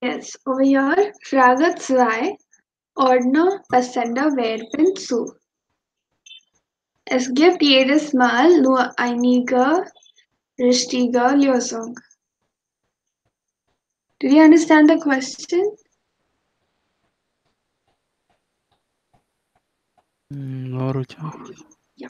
Yes, over here, Frage 2. Ordner, passender, wer bin zu? Es gibt jedes Mal nur einige richtige Lösung. Did you understand the question? No, Rucha. Yeah.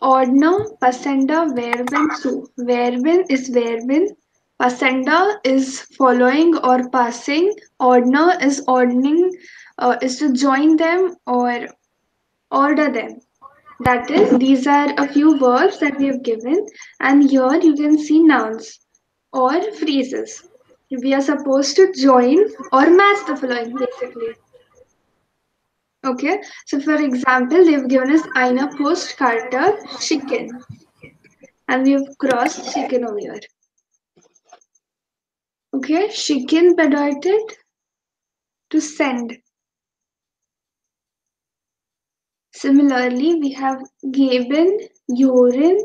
Ordner, Passender, wer bin zu? Wer bin is wer bin. Passender is following or passing. Ordner is ordering, is to join them or order them. That is, these are a few verbs that we have given, and here you can see nouns or phrases. We are supposed to join or match the following basically. Okay, so for example, they've given us eine Postkarte schicken, and we've crossed schicken over here. Okay, schicken bedeutet to send. Similarly, we have geben, joren,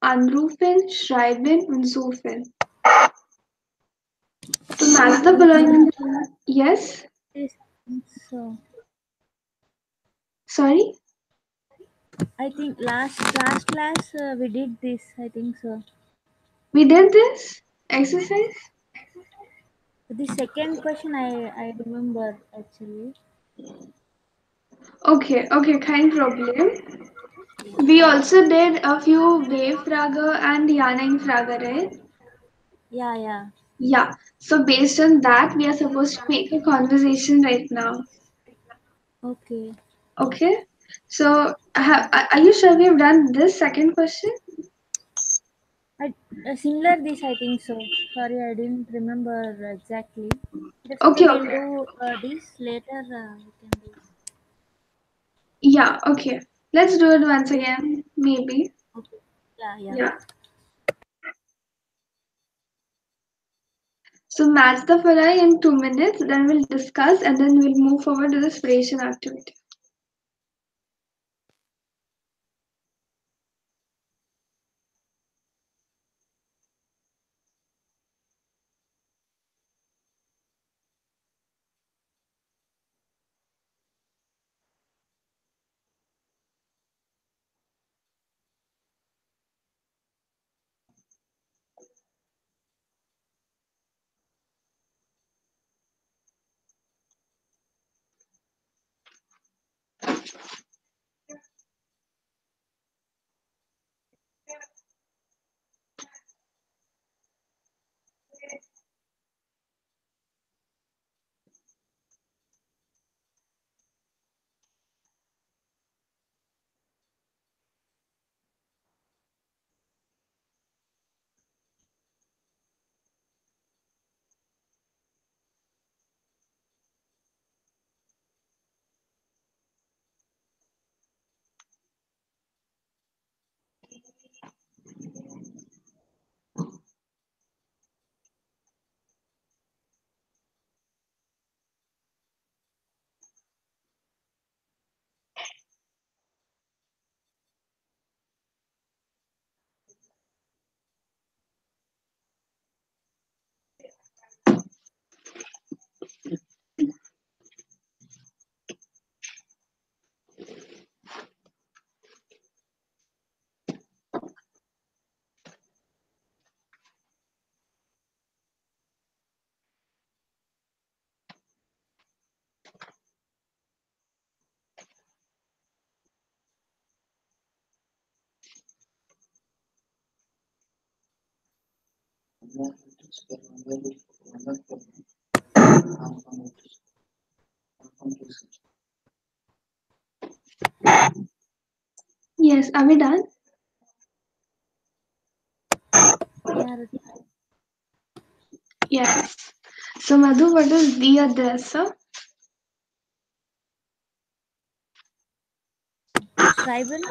anrufen, schreiben und suchen. To match the I think following, yes. this so. Sorry, I think last class we did this. I think so. we did this exercise. The second question I remember actually. Okay, okay, kein Problem. We also did a few wave frage and Yanning frage, right? Yeah, yeah. Yeah. So based on that, we are supposed to make a conversation right now. Okay. Okay. So are you sure we've done this second question? I similar this I think so. Sorry, I didn't remember exactly. That's okay. Okay, We'll okay. do this later. We can do. Yeah, okay. Let's do it once again, maybe. Okay. Yeah, yeah. Yeah. So match the Farai in 2 minutes, then we'll discuss and then we'll move forward to the spiration activity. Yes, are we done? Yeah. Yes. So Madhu, what is the address? Schreiben.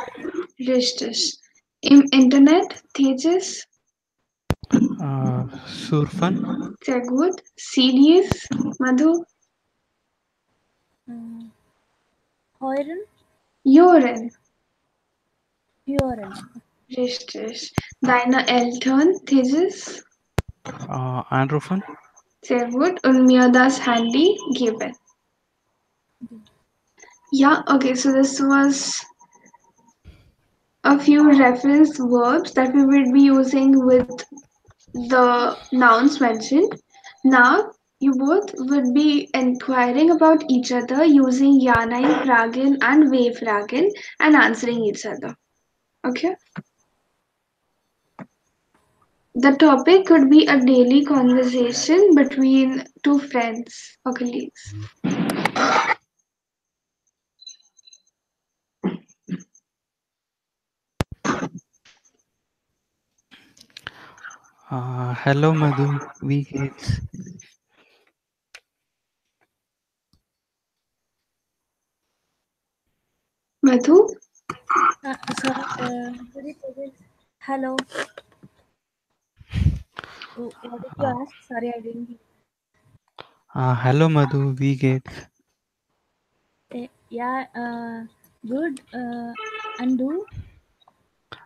Richtig. Im Internet, Tejas, Surfan. sehr gut. CDs, Madhu, Uh, Heuren. Joren, Hören. richtig. Deine Eltern, Tejas, Anrufen. Sehr gut. Und mir das Handy geben. Yeah, okay, so this was a few reference verbs that we will be using with the nouns mentioned. Now, you both would be inquiring about each other using ja, nein, Fragen and we Fragen and answering each other. Okay? The topic could be a daily conversation between two friends or colleagues. Hello, Madhu. We kids. Madhu? Sorry, could you take it? Hello. What did you Uh, ask? Sorry, I didn't hear. Hello, Madhu. We kids. Yeah, good. Undo.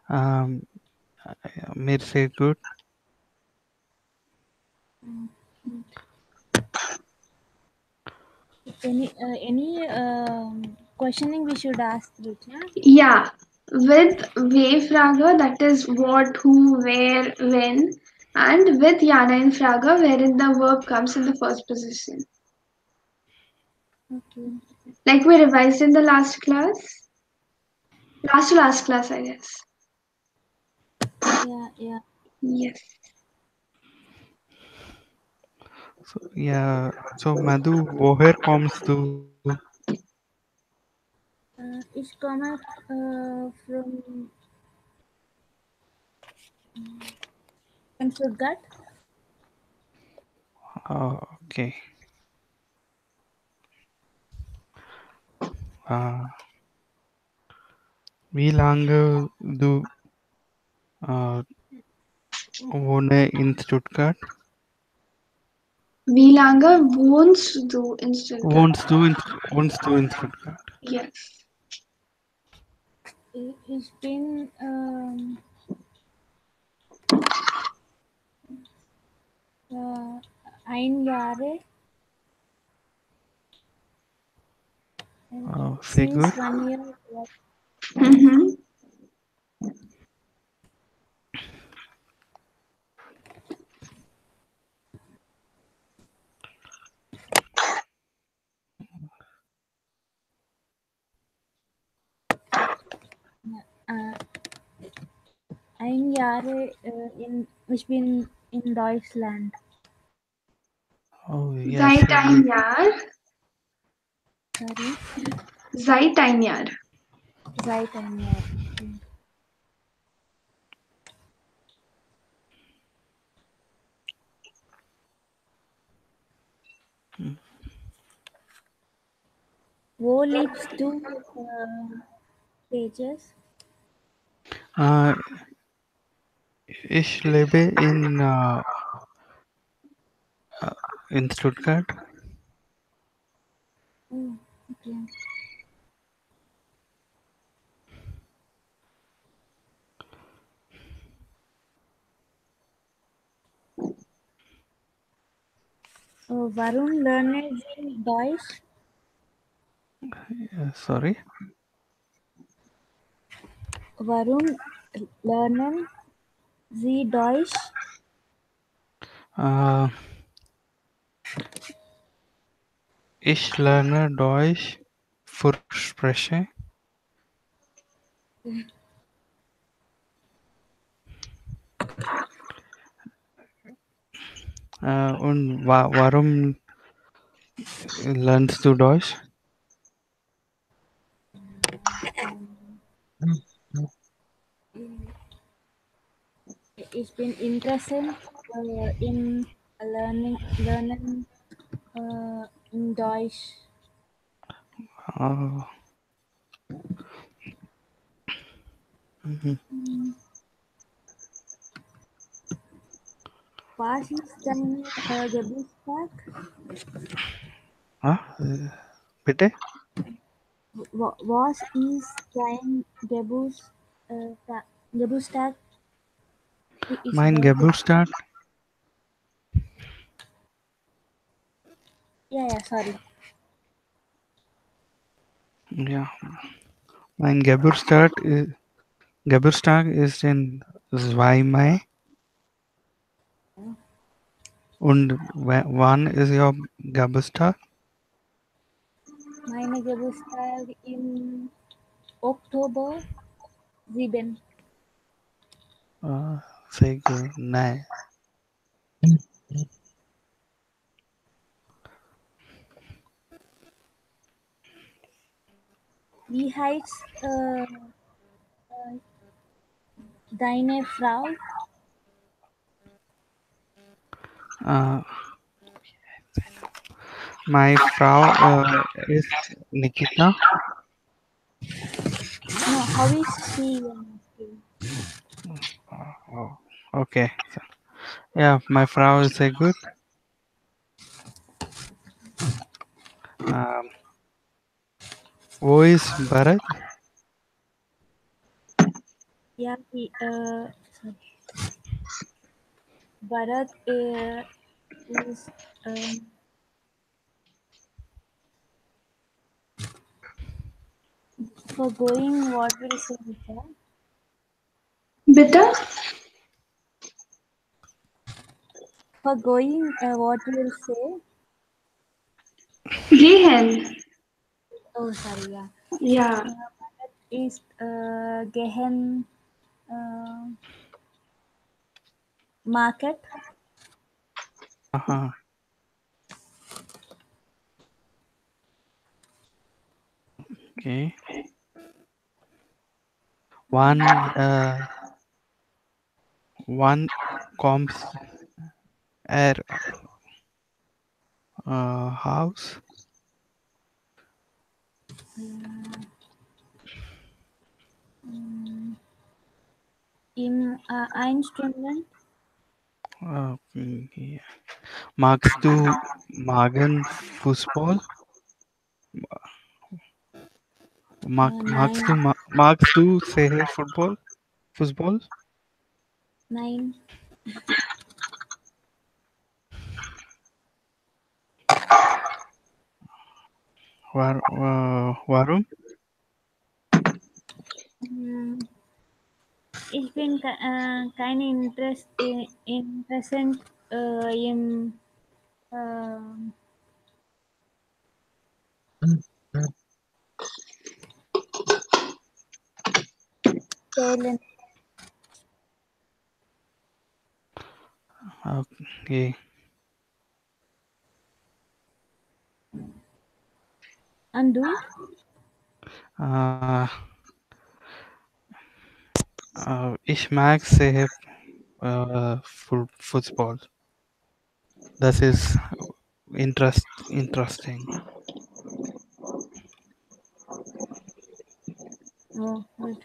Um, Mir say good. Any questioning we should ask, Richa? Yeah, with Frage, that is what, who, where, when, and with Yana and Frage, wherein the verb comes in the first position. Okay. Like we revised in the last class. Last to last class, I guess. Yeah, yeah. Yes. So, yeah. So, Madhu, woher kommst du? Ich komme from Stuttgart. Okay. Uh, Wie lange du uh, wohne in Stuttgart? Wie lange wohnst du in Stuttgart? Wohnst du in Stuttgart? Yes. Ich bin 1 Jahre and Say good. since 1 year. Mm-hmm. Uh, 1 Jahre ich bin in Deutschland. Oh, yes. Seit ein Jahr. Sorry, Seit ein Jahr. seit 1 Jahr. Okay. Wo lebst du, Tejas? Uh, Ich lebe in Stuttgart. Oh, okay. Warum lernen Sie Deutsch? Sorry. Warum lernen Sie Deutsch? Uh, Ich lerne Deutsch für Sprechen. Und warum lernst du Deutsch? Ich bin interessant in lernen in Deutsch. Uh, mhm. Was ist dein Geburtstag? Ah, bitte? Was ist dein Geburtstag? Ist Mein Birthday. Geburtstag Yeah, yeah, sorry. Yeah. Mein Geburtstag ist in Zweimal. Und wann ist Ihr Geburtstag? Meine Geburtstag im Oktober 7. Sehr gut. Nein. Wie heißt deine Frau? Äh, Meine Frau ist Nikita. No, how is she? I'm asking. Oh, okay. So, yeah, my Frau is sehr gut. Um, wo ist Bharat? Yeah, sorry. Bharat is for going. What will say Vita? Beta? For going, what will say? Gehen. Oh, sorry. Yeah, Yeah. Bharat is Gehen uh, market. Uh-huh. Okay. One comes at house. Im Einstunden. Okay. Magst du Magen Fußball? Nine. Magst du sehr Football? Fußball? 9. Warum? Mm, ich bin kein Interest interessant im äh, Zählen. Okay. Und du? Äh, ich mag sehr Football. Das ist interesting. Oh, gut.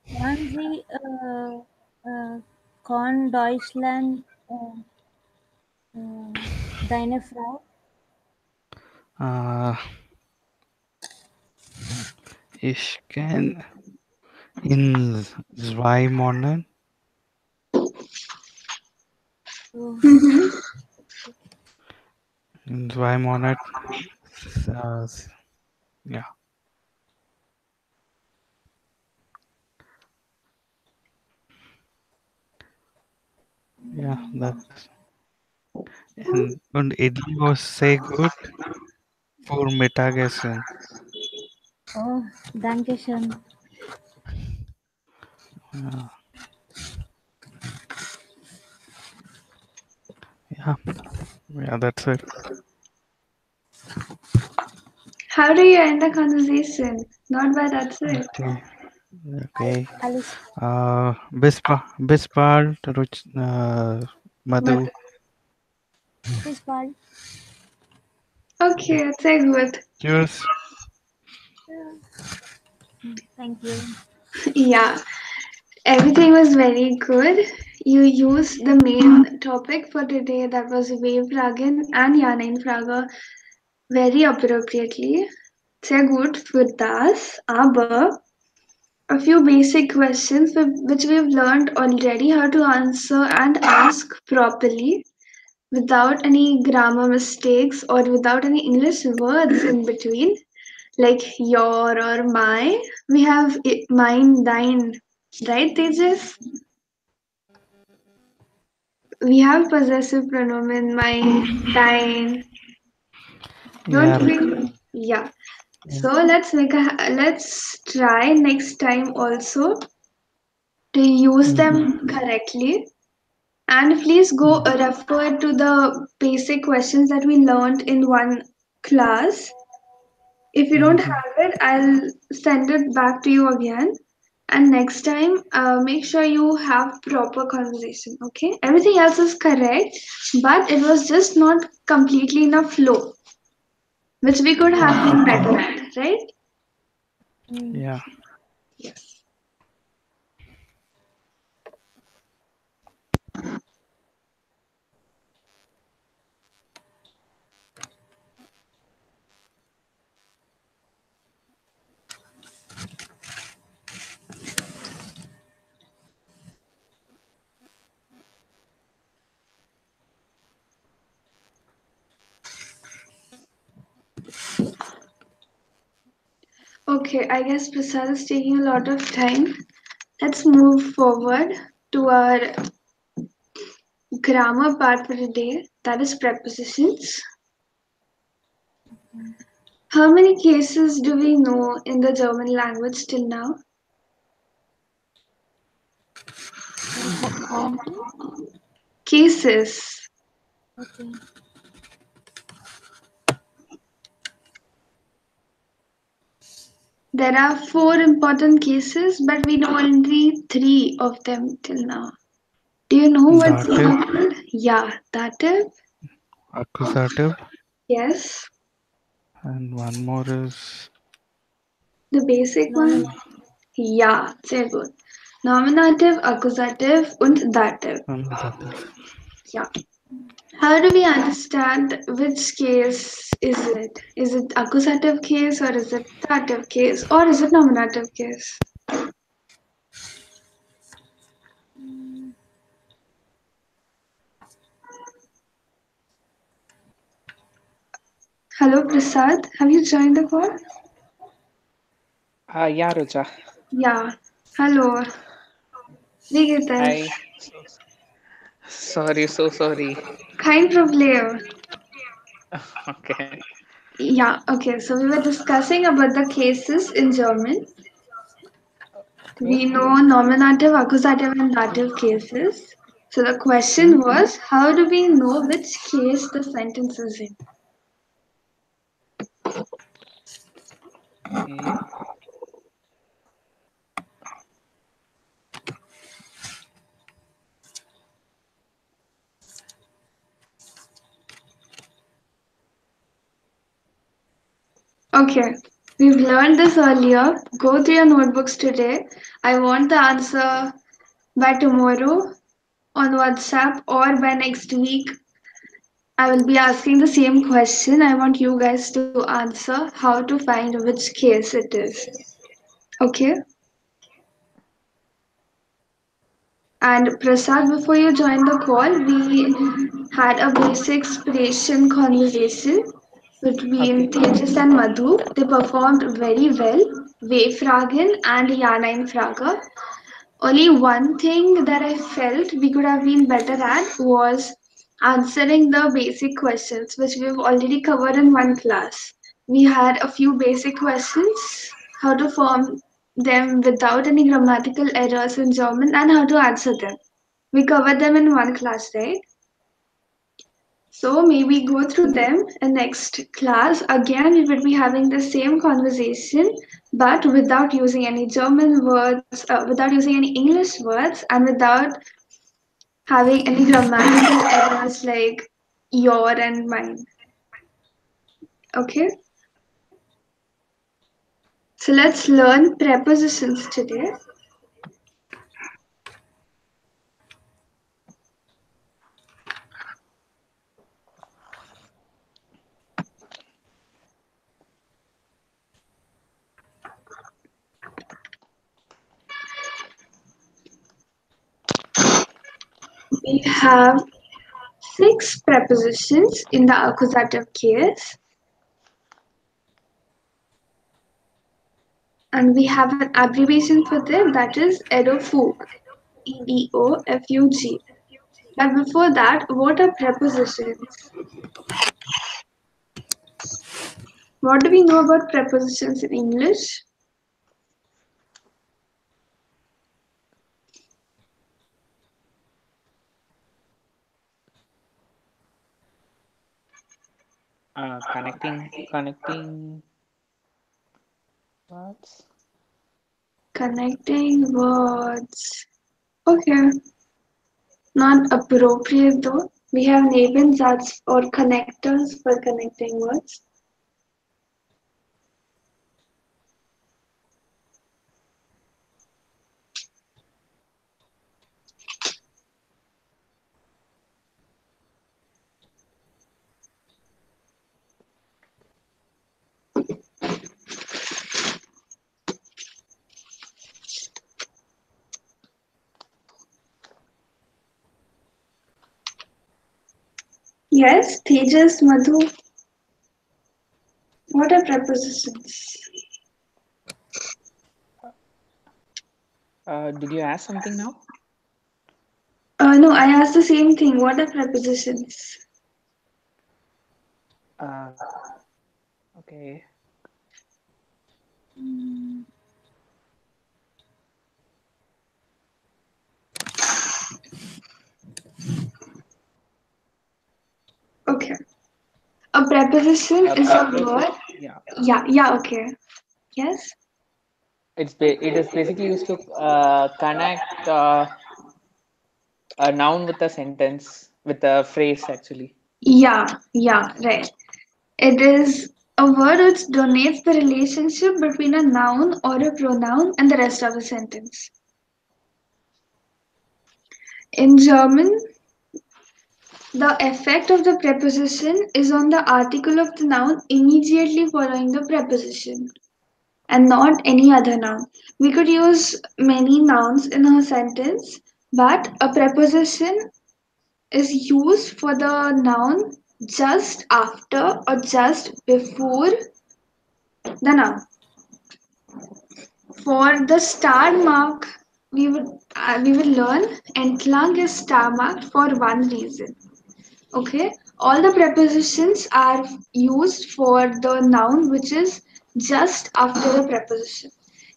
Waren Sie kann Deutschland deine Frau? Äh, ich kann in 2 Monaten. Oh, Mhm. In 2 Monaten. Äh, ja, ja, das. Und Idli was sehr gut für Mittagessen. oh, danke schön. Ja, yeah, yeah, that's it. How do you end the conversation? Not by that's it. Okay, okay. Alles Bis bald, But Madhu. bis bald. okay, it's a good. Cheers. Thank you. Yeah. Everything was very good. You used the main topic for today, that was Wavragen and Janeinfrage, very appropriately. Sehr gut für das, aber a few basic questions which we've learned already how to answer and ask properly without any grammar mistakes or without any English words in between, like your or my. We have mine, thine, right, Tejas? We have possessive pronoun mine, thine, don't Yeah, we? Yeah. So yeah. let's try next time also to use Mm-hmm. them correctly. And please go Mm-hmm. refer to the basic questions that we learned in one class. If you don't Mm-hmm. have it, I'll send it back to you again. And next time, make sure you have proper conversation. Okay, everything else is correct, but it was just not completely in a flow, which we could have been Okay. better at, right? Mm. Yeah. Yes. Okay, I guess Prasad is taking a lot of time. Let's move forward to our grammar part for today, that is prepositions. How many cases do we know in the German language till now? How many? Cases. Okay. There are four important cases, but we know only three of them till now. Do you know what they Dative, are called? Yeah, dative. accusative, Yes. and one more is The basic one? Nominative. Ja, sehr gut. Nominative, Accusative und Dative. dative. Ja. How do we understand which case is it? Is it accusative case or is it dative case or is it nominative case? Hello Prasad, have you joined the call? Yeah, Rucha. Ja. Hallo, wie geht es? Hi. So sorry, so sorry. Kein Problem. Okay. Yeah, okay, so we were discussing about the cases in German. Okay. We know nominative, accusative, and dative cases. So the question Hmm. was, how do we know which case the sentence is in? Hmm. Okay, we've learned this earlier. Go through your notebooks today. I want the answer by tomorrow on WhatsApp or by next week. I will be asking the same question. I want you guys to answer how to find which case it is. Okay? And Prasad, before you joined the call, we had a basic expression conversation between Okay. Tejas and Madhu. They performed very well. Wayfragen and Yana in Fraga. Only one thing that I felt we could have been better at was answering the basic questions, which we've already covered in one class. We had a few basic questions, how to form them without any grammatical errors in German, and how to answer them. We covered them in one class, right? So maybe go through them in next class. Again, we will be having the same conversation, but without using any German words, without using any English words, and without having any grammatical errors like your and mine. Okay? So let's learn prepositions today. We have six prepositions in the accusative case, and we have an abbreviation for this that is EDOFUG, EDOFUG. But before that, what are prepositions? What do we know about prepositions in English? Connecting words. Connecting words. Okay, not appropriate though. We have Nebenzatz or connectors for connecting words. Yes, Tejas, Madhu. What are prepositions? Did you ask something now? No, I asked the same thing. What are prepositions? Uh, okay. Okay. A preposition A is a preposition. word. Yeah. Yeah, okay. Yes? It is basically used to connect a noun with a sentence with a phrase actually. Yeah, right. It is a word which donates the relationship between a noun or a pronoun and the rest of the sentence. In German, the effect of the preposition is on the article of the noun immediately following the preposition and not any other noun. We could use many nouns in a sentence, but a preposition is used for the noun just after or just before the noun. For the star mark, we would learn Entlang is star marked for one reason. Okay, all the prepositions are used for the noun which is just after the preposition.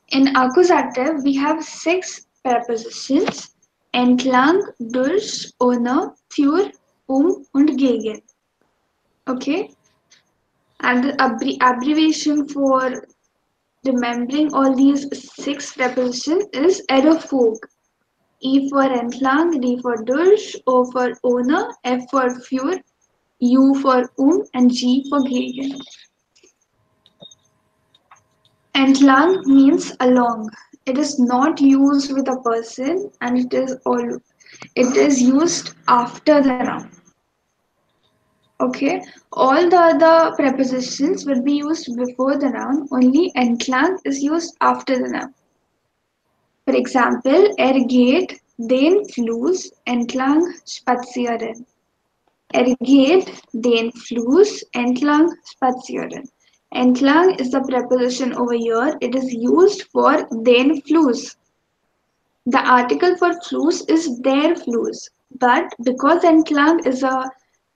In accusative, we have six prepositions: entlang, durch, ohne, für, und gegen. Okay, and the abbreviation for remembering all these six prepositions is EDOFUG. E for entlang, D for durch, O for ohne, F for für, U for and G for gegen. Entlang means along. It is not used with a person and it is used after the noun. Okay, all the other prepositions will be used before the noun, only entlang is used after the noun. For example, geht den Fluss entlang spazieren. Geht den Fluss entlang spazieren. Entlang is the preposition over here. It is used for den Fluss. The article for Fluss is der Fluss. But because entlang is a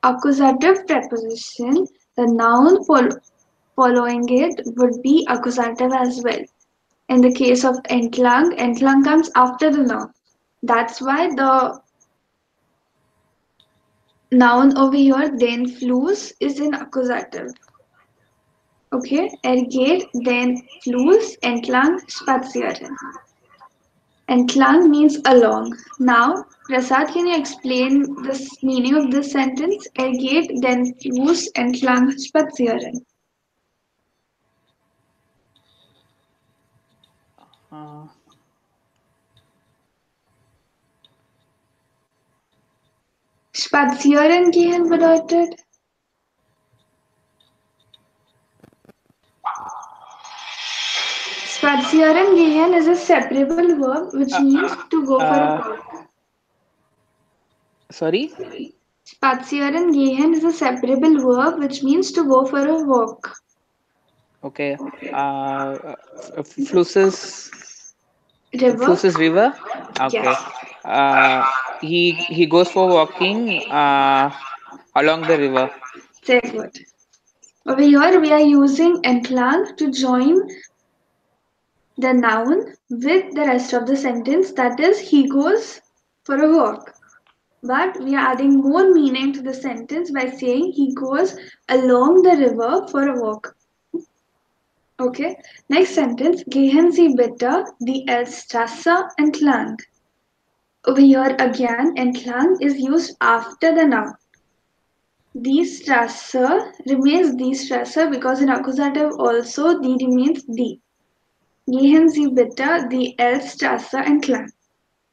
accusative preposition, the noun following it would be accusative as well. In the case of entlang comes after the noun. That's why the noun over here, den Fluss, is in accusative. Okay, geht den Fluss entlang spazieren. Entlang means along. Now, Prasad, can you explain the meaning of this sentence? Geht den Fluss entlang spazieren. Uh, Spazieren gehen bedeutet spazieren gehen is a separable verb which uh, means to go for a uh, walk. Sorry. Spazieren gehen is a separable verb which means to go for a walk. Okay. Flusses. River. Flusses River. Okay. Yes. Uh, he goes for walking along the river. Very good. Over here we are using entlang to join the noun with the rest of the sentence. That is, he goes for a walk. But we are adding more meaning to the sentence by saying he goes along the river for a walk. Okay. Next sentence. Gehen Sie bitte die Elstrasse entlang. Over here again, entlang is used after the noun. Die Strasse remains die Strasse because in accusative also die remains die. Gehen Sie bitte die Elstrasse entlang.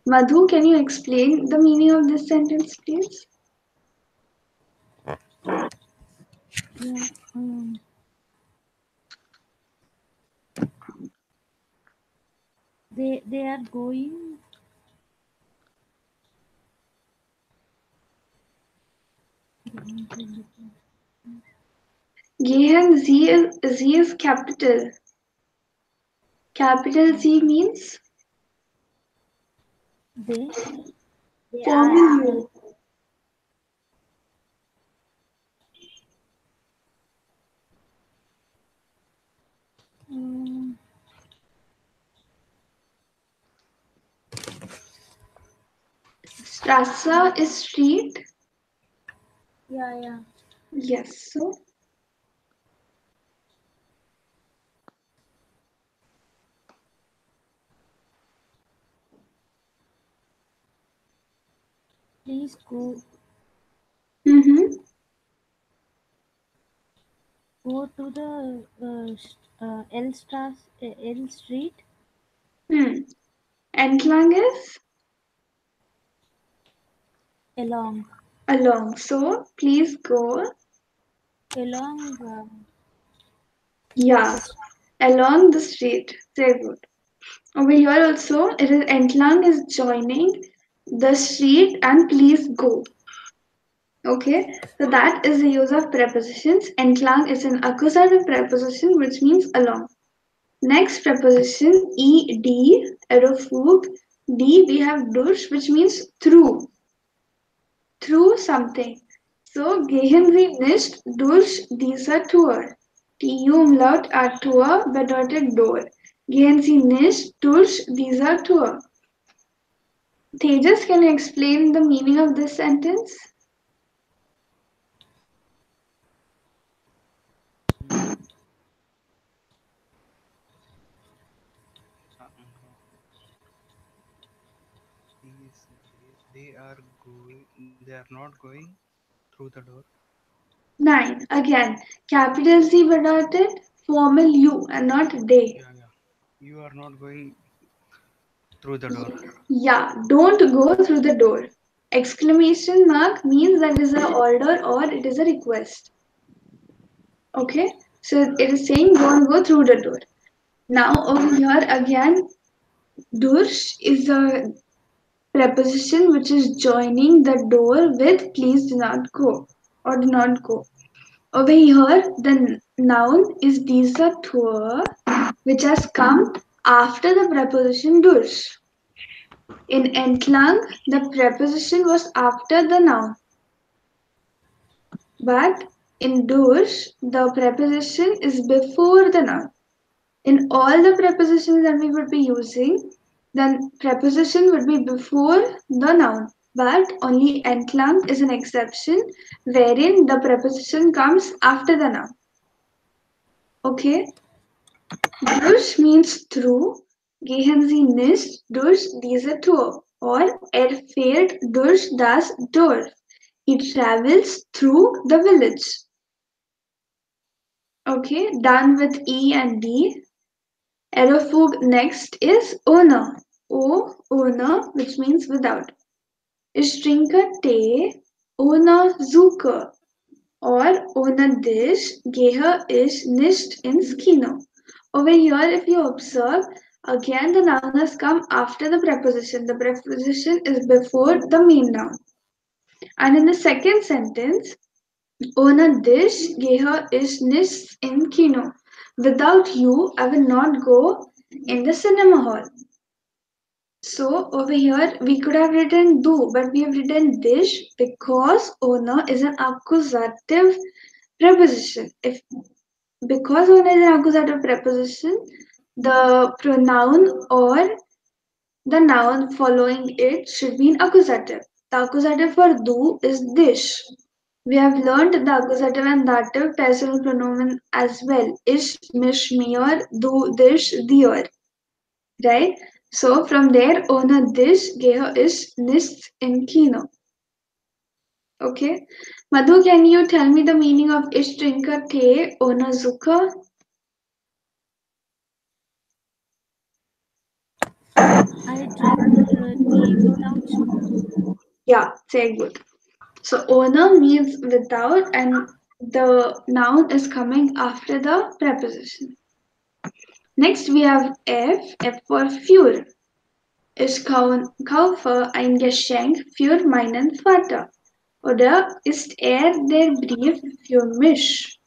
Madhu, can you explain the meaning of this sentence, please? Yeah. They are going. Gehen Z is capital. Capital Z means They formal are. U. Um, Strasse is street. yeah. Yes. So Please go mm-hmm. to the L Street Entlang is along along. So please go. along Yeah. the Along the street. Very good. Over here also, it is entlang is joining the street and please go. Okay, so that is the use of prepositions. Entlang is an accusative preposition which means along. Next preposition ed, erofug. D we have durch which means through. Through something. So gehen Sie nicht durch diese Tür. Die Umlaut a Tür bedeutet Door. Gehen Sie nicht durch diese Tür. Tejas, can you explain the meaning of this sentence? They are going. They are not going through the door. 9. Again, capital C bedeutet formal U and not they. Yeah. You are not going through the door. Yeah, don't go through the door. Exclamation mark means that it is an order or it is a request. Okay, so it is saying don't go through the door. Now over here again, durch is a preposition which is joining the door with please do not go or do not go. Over here, the noun is dieser Tour, which has come after the preposition durch. In entlang, the preposition was after the noun. But in durch, the preposition is before the noun. In all the prepositions that we would be using, the preposition would be before the noun. But only entlang is an exception wherein the preposition comes after the noun. Okay? Durch means through. Gehen Sie nicht durch diese Tür. Or fährt durch das Dorf. He travels through the village. Okay, done with E and D. Erofug next is ohne. O, ohne, which means without. Ich trinke Tee ohne Zucker. Or ohne dich gehe ich nicht ins Kino. Over here, if you observe, again the noun has come after the preposition. The preposition is before the main noun. And in the second sentence, Ohne dich gehe ich nicht in Kino. Without you, I will not go in the cinema hall. So over here we could have written do, but we have written dish because owner is an accusative preposition. If because owner is an accusative preposition, the pronoun or the noun following it should be an accusative. The accusative for do is dish. We have learned the accusative and dative personal pronoun as well. Ish, mish, mir, do, dish, dir. Right? So from there, ohne dich gehe ich nicht in Kino. Okay. Madhu, can you tell me the meaning of ich trinke Tee ohne Zucker? I drink tea without sugar. Yeah, very good. So ohne means without and the noun is coming after the preposition. Next we have F for für. Ich kaufe ein Geschenk für meinen Vater. Oder ist der Brief für mich?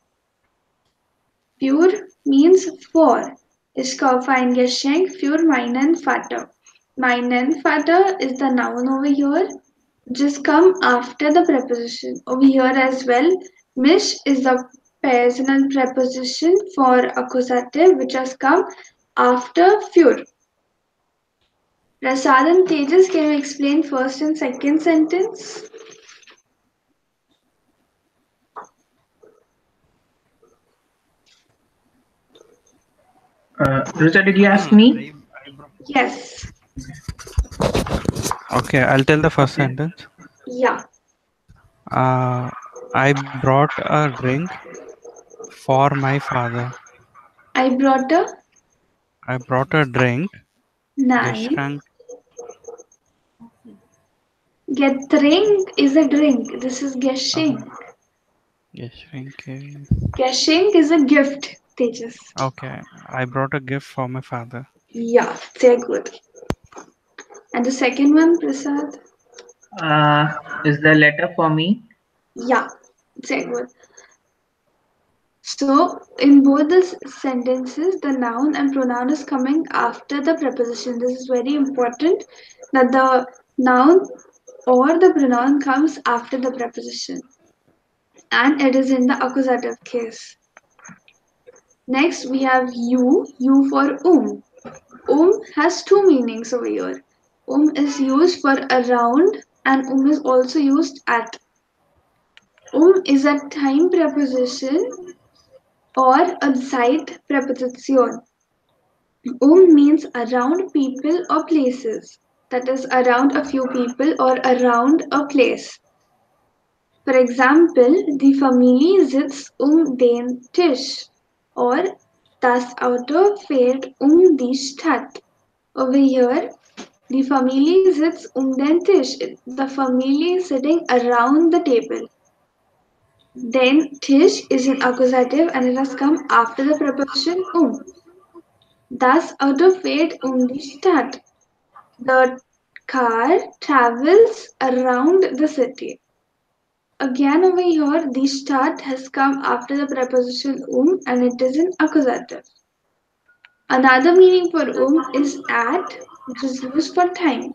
Für means for. Ich kaufe ein Geschenk für meinen Vater. Meinen Vater is the noun over here. Just come after the preposition. Over here as well, mich is the personal preposition for accusative which has come after für. Prasad and Tejas, can you explain first and second sentence? Rucha, did you ask me? Yes. Okay, I'll tell the first sentence. Yeah. I brought a drink for my father. I brought a I brought a drink. nice. Geschenk. Getränk is a drink. This is Geschenk. Geschenk. Geschenk is a gift, Tejas. Okay, I brought a gift for my father. Yeah, very good. And the second one, Prasad? Is the letter for me? Yeah, very good. So, in both the sentences, the noun and pronoun is coming after the preposition. This is very important that the noun or the pronoun comes after the preposition. And it is in the accusative case. Next, we have you for has two meanings over here. Is used for around and is also used at. Is a time preposition or a site preposition. Means around people or places. That is around a few people or around a place. For example, die Familie sitzt den Tisch or das Auto fährt die Stadt. Over here, die Familie sitzt den Tisch. The family is sitting around the table. Then Tisch is an accusative and it has come after the preposition Das Auto fährt die Stadt. The car travels around the city. Again over here, the Stadt has come after the preposition and it is an accusative. Another meaning for is at, which is used for time.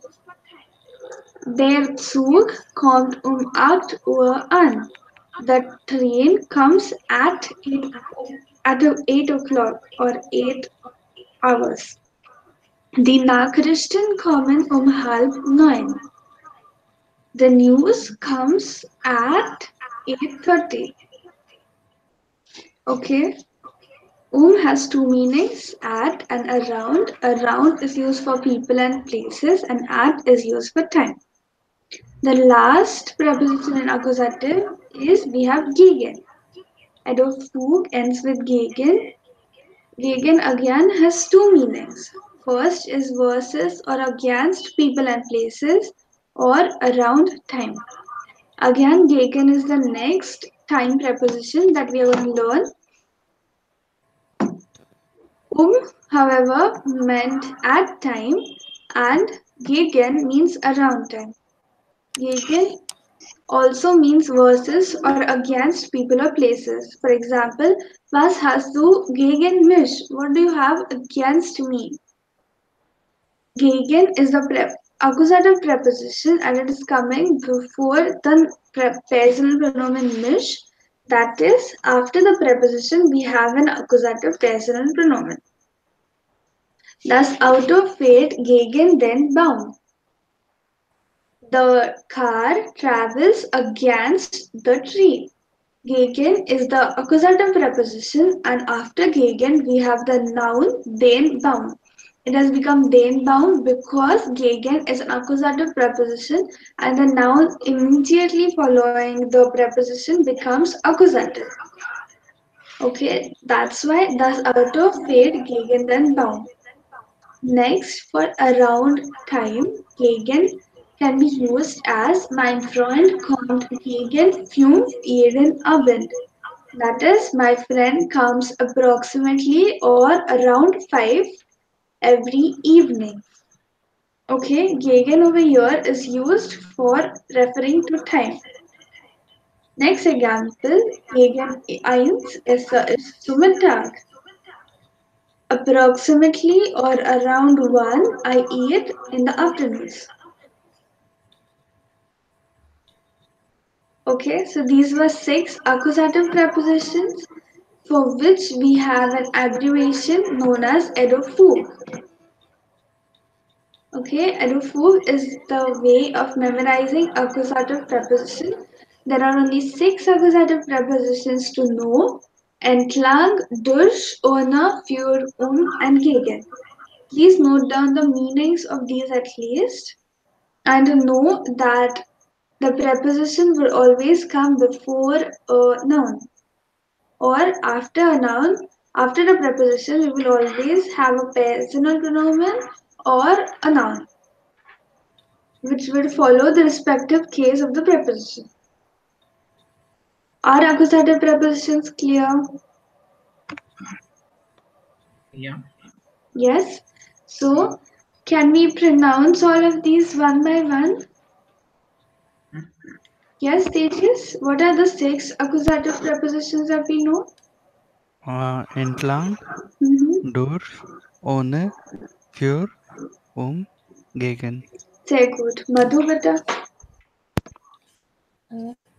Der Zug kommt 8 Uhr an. The train comes at 8 o'clock or 8 hours. Die Nachrichten kommen 8:30. The news comes at 8:30. Okay. Has two meanings, at and around. Around is used for people and places and at is used for time. The last preposition in accusative is we have gegen. Adolf ends with gegen. Gegen again has two meanings. First is versus or against people and places or around time. Again, gegen is the next time preposition that we are going to learn. However, meant at time and gegen means around time. Gegen also means versus or against people or places. For example, was hast du gegen mich? What do you have against me? Gegen is the accusative preposition and it is coming before the personal pronoun mich. That is, after the preposition, we have an accusative personal pronoun. Thus, out of fate, gegen then bound. The car travels against the tree. Gegen is the accusative preposition, and after gegen we have the noun den bound. It has become den bound because gegen is an accusative preposition, and the noun immediately following the preposition becomes accusative. Okay, that's why thus out of fate gegen then bound. Next, for around time, gegen can be used as mein Freund kommt gegen 5 jeden Abend. That is, my friend comes approximately or around 5 every evening. Okay, gegen over here is used for referring to time. Next example, gegen eins ist zu Mittag. Approximately or around 1 I eat in the afternoons. Okay, so these were 6 accusative prepositions for which we have an abbreviation known as EDOFU. Okay, EDOFU is the way of memorizing accusative preposition. There are only 6 accusative prepositions to know: entlang, durch, ohne, für, and gegen. Please note down the meanings of these at least and know that the preposition will always come before a noun or after a noun. After the preposition, we will always have a personal pronoun or a noun, which will follow the respective case of the preposition. Are accusative prepositions clear? Yeah. Yes. So, can we pronounce all of these one by one? Yes, Tejas. What are the 6 accusative prepositions that we know? Entlang, Mm-hmm. durch, ohne, für, gegen. Sehr gut. Madhu, bitte.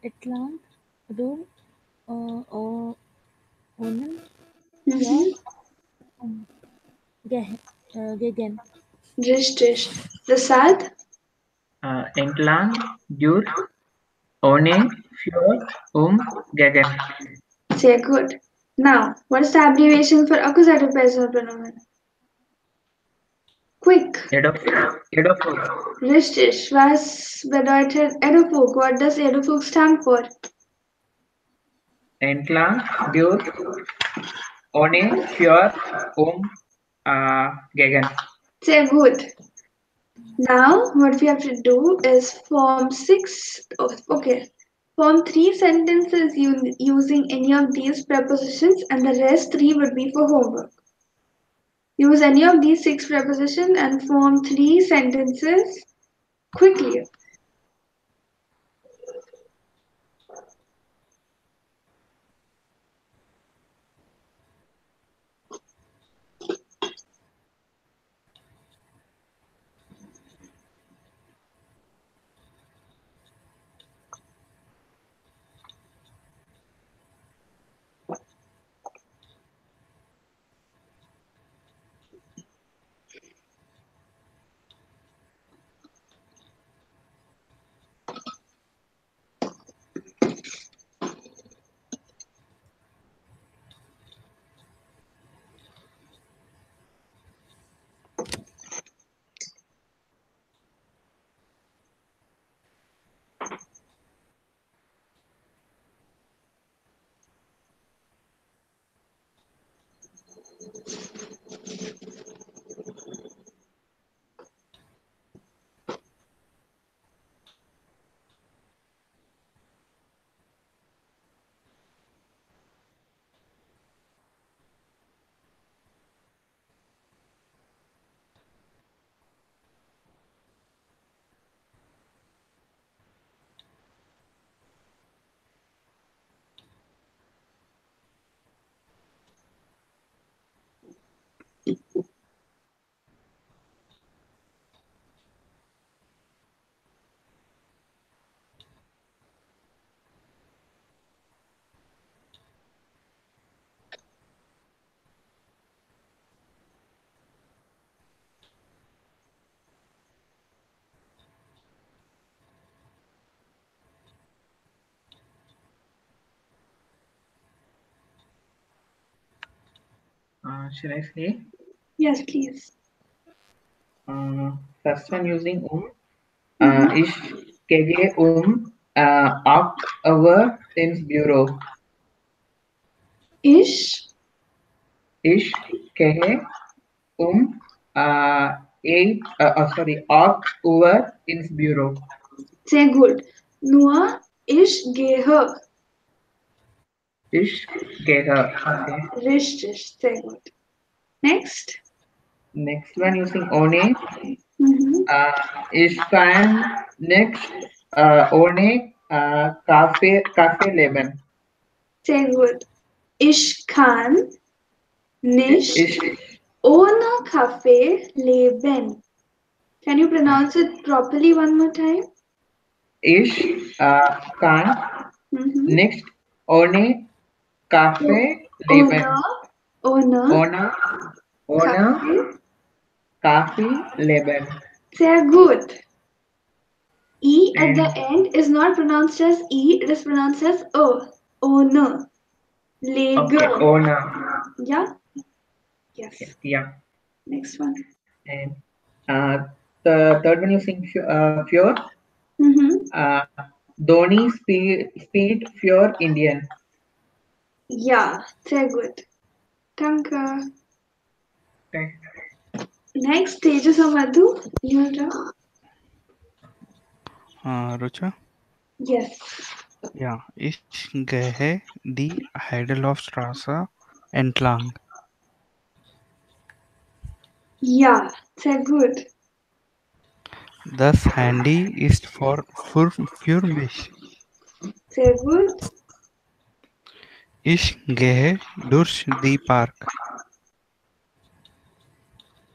Atlant, Dur, Onen, Pure, Mm-hmm. Gegen. Richtig. Prasad? Entlang, durch, ohne, für, gegen. Sehr good. Now, what is the abbreviation for accusative personal pronoun? Quick. Edofug. Richtig. Was bedeutet Edufug? What does Edufug stand for? Entlang, durch, ohne, für, gegen. Sehr good. Now, what we have to do is form 3 sentences using any of these prepositions, and the rest 3 would be for homework. Use any of these 6 prepositions and form 3 sentences quickly. Should I say? Yes, please. First one using Mhm. ish kege opt our since bureau. Ish. Ish kege eight sorry opt over ins bureau. Sehr gut. Nur ich gehe. Ish gehe. Okay. Richtig. Sehr gut. Next. Next one using one. Mhm. Ich kann nicht ohne Kaffee leben. Sehr gut. Ich kann nicht Ich ohne Kaffee leben. Can you pronounce it properly one more time? ich kann Mhm. nicht ohne Kaffee Ohne, leben. ohne Ohne Kaffee. Kaffee leben. Sehr gut. E at the And end is not pronounced as E, it is pronounced as O. Ohne. Lege. okay, ohne. Yeah? Yes. Yeah. Next one. And the third one using pure. Mm-hmm. Dhoni speed pure Indian. Ja, sehr gut. Danke. Okay. Next, Tejas or Madhu? Your turn. Rucha? Yes. Ja, ich gehe die Heidelhofstraße entlang. Ja, sehr gut. Das Handy ist für mich. Sehr gut. Ich gehe durch die Park.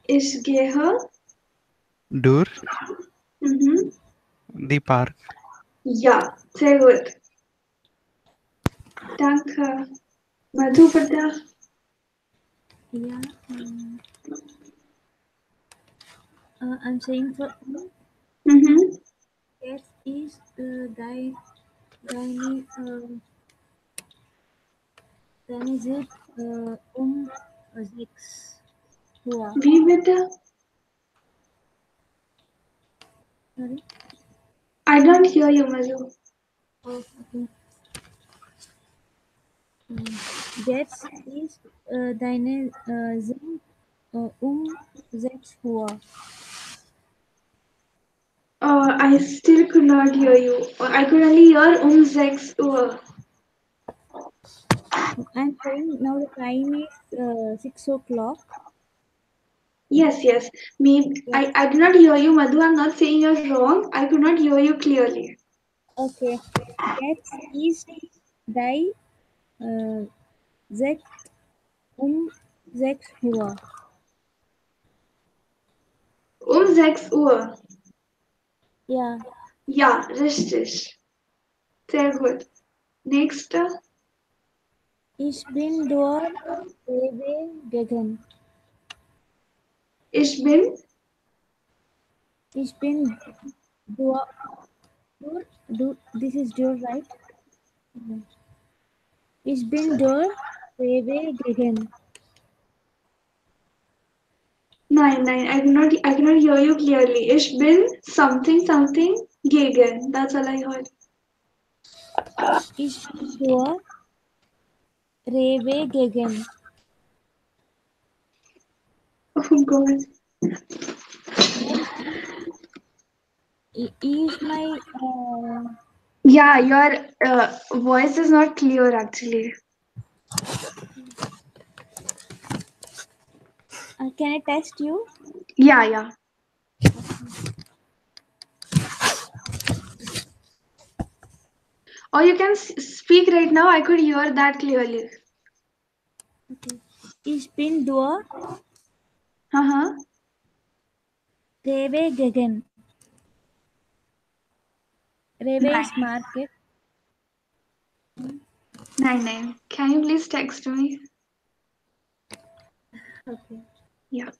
Ich gehe. Durch Mhm. die Park. Ja, sehr gut. Danke. Madhu, bitte. Yeah. I'm saying for Mhm. that is deine dann is it 6 Uhr. Wie bitte? Sorry. I don't hear you, Madhu. Oh, okay. Jetzt ist deine sind 6 Uhr. I still could not hear you. I could only hear 6 Uhr. I'm saying now the time is 6 o'clock. Yes, yes. Me, Yeah. I did not hear you, Madhu. I'm not saying you're wrong. I could not hear you clearly. Okay. Jetzt ist die sechs 6 Uhr. 6 Uhr. Ja. Ja, richtig. Sehr gut. Nächste. Ich bin dort gegangen. Ich bin. Ich bin dort. This is door, right? Ich bin dort gegangen. Nein, I cannot hear you clearly. Ich bin something gegen. That's all I heard. Ich bin dort gegangen. Oh God. Is my Yeah, your voice is not clear actually. can I test you? Yeah, yeah. Or you can speak right now. I could hear that clearly. Okay. Ich bin dort Uh-huh. Reve Gagan. Reve's Nine. market. 9. Can you please text me? Okay. Yeah.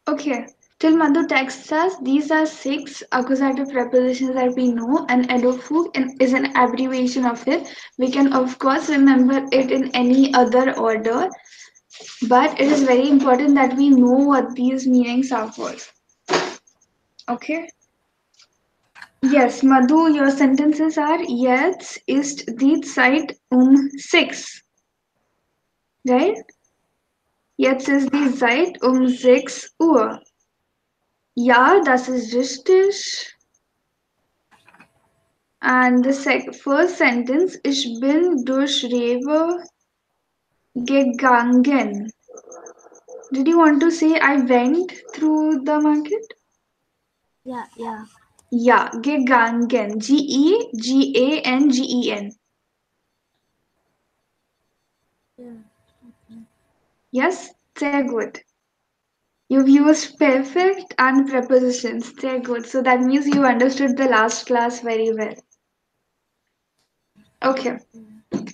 Okay. Till Madhu texts us, these are 6 accusative prepositions that we know, and edofug is an abbreviation of it. We can, of course, remember it in any other order, but it is very important that we know what these meanings are for. Okay? Yes, Madhu, your sentences are jetzt ist die Zeit 6. Right? Jetzt ist die Zeit 6 Uhr. Ja, das ist richtig. And the first sentence, ich bin durch Rewe gegangen. Did you want to say I went through the market? Yeah, yeah. Yeah, gegangen. Gegangen. Yeah. Yes, sehr good. You've used perfect and prepositions. Sehr good. So that means you understood the last class very well. Okay.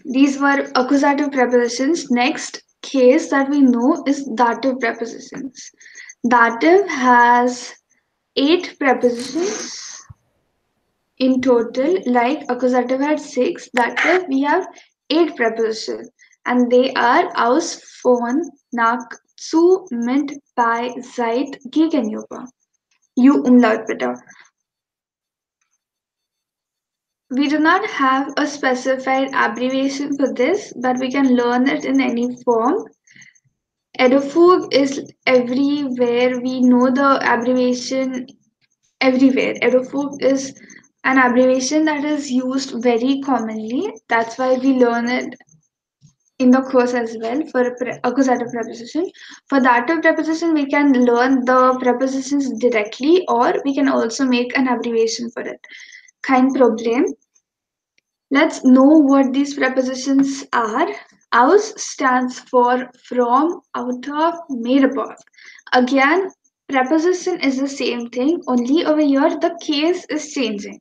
These were accusative prepositions. Next case that we know is dative prepositions. Dative has 8 prepositions in total, like accusative had 6. Dative we have 8 prepositions, and they are aus, von, nach, zu, mit, bei, seit, gegenüber. You umlaut bitte. We do not have a specified abbreviation for this, but we can learn it in any form. Edofug is everywhere. We know the abbreviation everywhere. Edofug is an abbreviation that is used very commonly. That's why we learn it in the course as well for accusative preposition. For dative preposition, we can learn the prepositions directly, or we can also make an abbreviation for it. Kein Problem. Let's know what these prepositions are. Aus stands for from, out of, made up of. Again, preposition is the same thing, only over here the case is changing.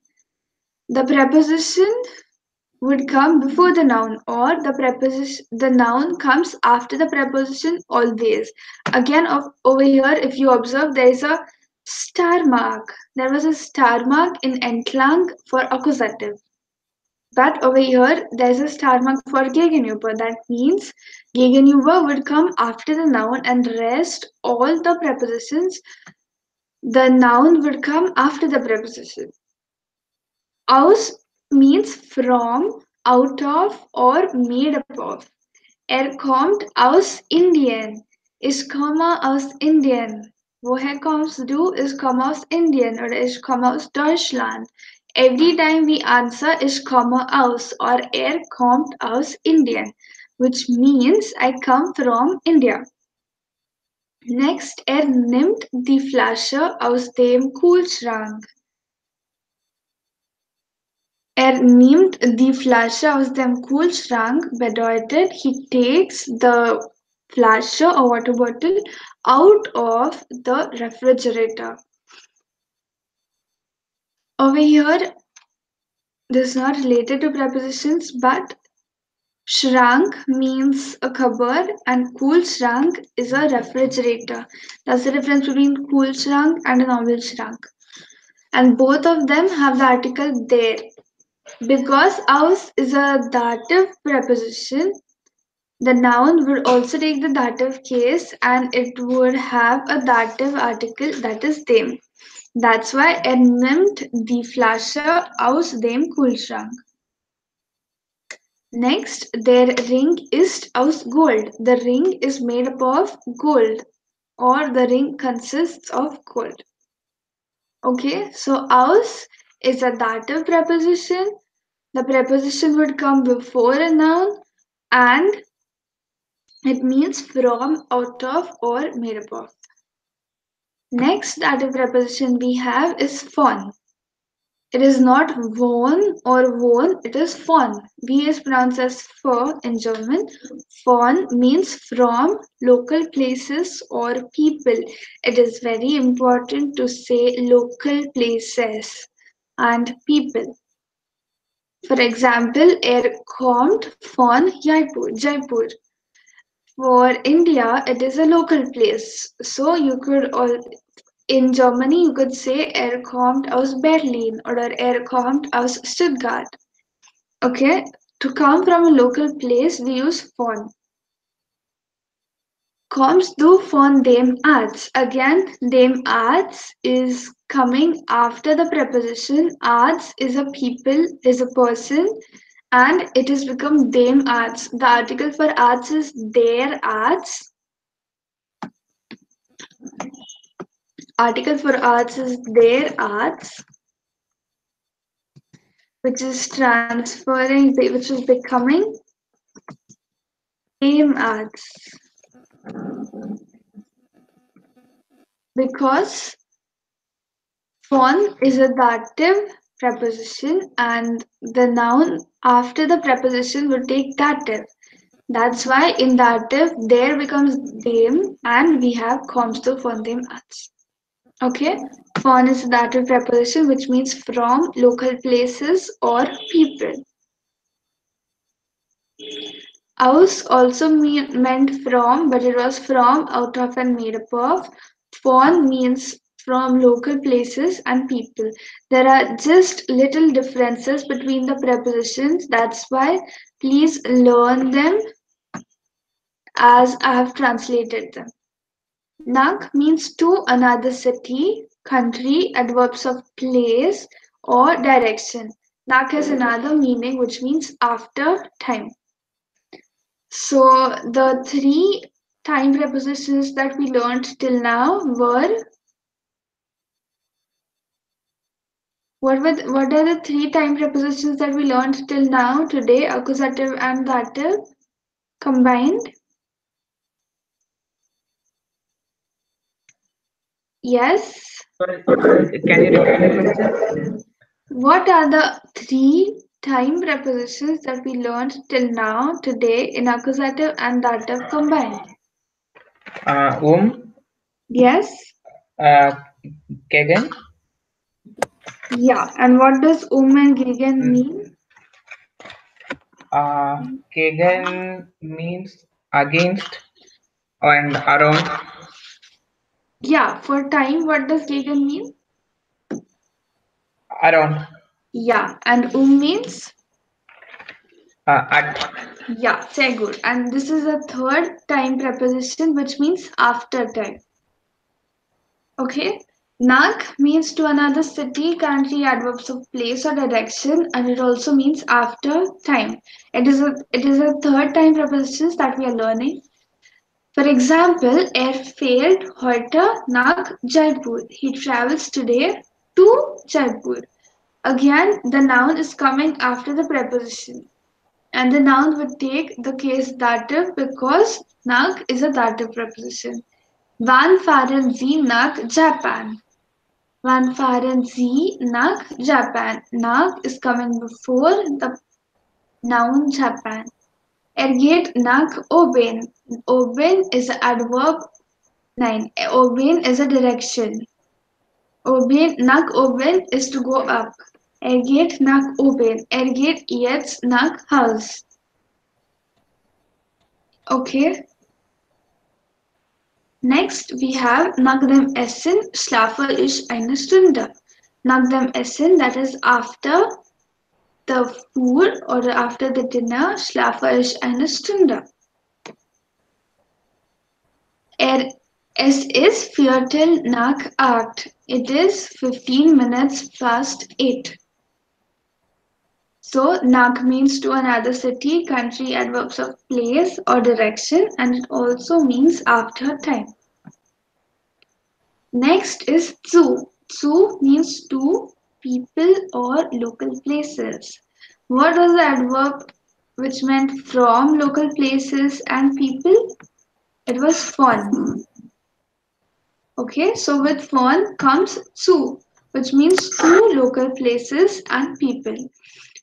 The preposition would come before the noun, or the noun comes after the preposition always. Again, over here, if you observe, there is a star mark. There was a star mark in entlang for accusative. But over here, there's a star mark for Gegenüber. That means Gegenüber would come after the noun, and rest, all the prepositions, the noun would come after the preposition. Aus means from, out of, or made up of. Kommt aus Indien. Ich komme aus Indien. Woher kommst du? Ich komme aus Indien oder ich komme aus Deutschland. Every time we answer ich komme aus or kommt aus Indien, which means I come from India. Next, nimmt die Flasche aus dem Kühlschrank. Nimmt die Flasche aus dem Kühlschrank bedeutet, he takes the Flasche or water bottle out of the refrigerator. Over here, this is not related to prepositions, but Schrank means a cupboard and Kühlschrank is a refrigerator. That's the difference between Kühlschrank and a normal Schrank. And both of them have the article there. Because aus is a dative preposition, The noun would also take the dative case and it would have a dative article that is dem. That's why er nimmt die Flasche aus dem Kühlschrank. Next, der Ring ist aus Gold. The ring is made up of gold, or the ring consists of gold. Okay, so aus is a dative preposition. The preposition would come before a noun and it means from, out of, or made up of. Next dative preposition we have is von. It is not von or won, it is von. V is pronounced as for in German. Von means from local places or people. It is very important to say local places and people. For example, er kommt von Jaipur. For India, it is a local place. So you could in Germany, you could say er kommt aus Berlin or er kommt aus Stuttgart. Okay, to come from a local place, we use von. Kommst du von dem Arzt? Again, dem Arzt is coming after the preposition. Arzt is a people, is a person, and it has become dem Arzt. The article for Arzt is der Arzt. Article for Arzt is der Arzt, which is transferring, which is becoming dem Arzt. Because von is a dative preposition and the noun after the preposition will take dative. That's why in dative there becomes dem and we have kommst du von dem Arzt. Okay, von is a dative preposition which means from local places or people. Aus also meant from, but it was from, out of, and made up of. Von means from local places and people. There are just little differences between the prepositions. That's why please learn them as I have translated them. Nach means to another city, country, adverbs of place or direction. Nach has another meaning which means after time. So the three time prepositions that we learned till now were what are the three time prepositions that we learned till now today? Accusative and dative combined. Yes. Sorry, can you repeat the question? What are the three time prepositions that we learned till now today in accusative and dative combined? Yes. Gegen. Yeah. And what does and gegen mean? Gegen means against and around. Yeah. For time, what does gegen mean? Around. Yeah. And means? At. Yeah, very good. And this is a third time preposition which means after time. Okay. Nach means to another city, country, adverbs of place or direction, and it also means after time. It is a third time prepositions that we are learning. For example, er fährt heute nach Jaipur. He travels today to Jaipur. Again, the noun is coming after the preposition. And the noun would take the case dative because nach is a dative preposition. Wann fahren Sie nach Japan? Wann fahren Sie nach Japan? Nach is coming before the noun Japan. Er geht nach oben. Oben is an adverb 9. Oben is a direction. Nach oben is to go up. Er geht nach oben. Er geht jetzt nach Haus. Okay. Next we have nach dem Essen schlafe ich eine Stunde. Nach dem Essen, that is after the food or after the dinner, schlafe ich eine Stunde. Es ist Viertel nach 8. It is 15 minutes past 8. So, nach means to another city, country, adverbs of place or direction, and it also means after time. Next is zu. Zu means to people or local places. What was the adverb which meant from local places and people? It was von. Okay, so with von comes zu, which means to local places and people.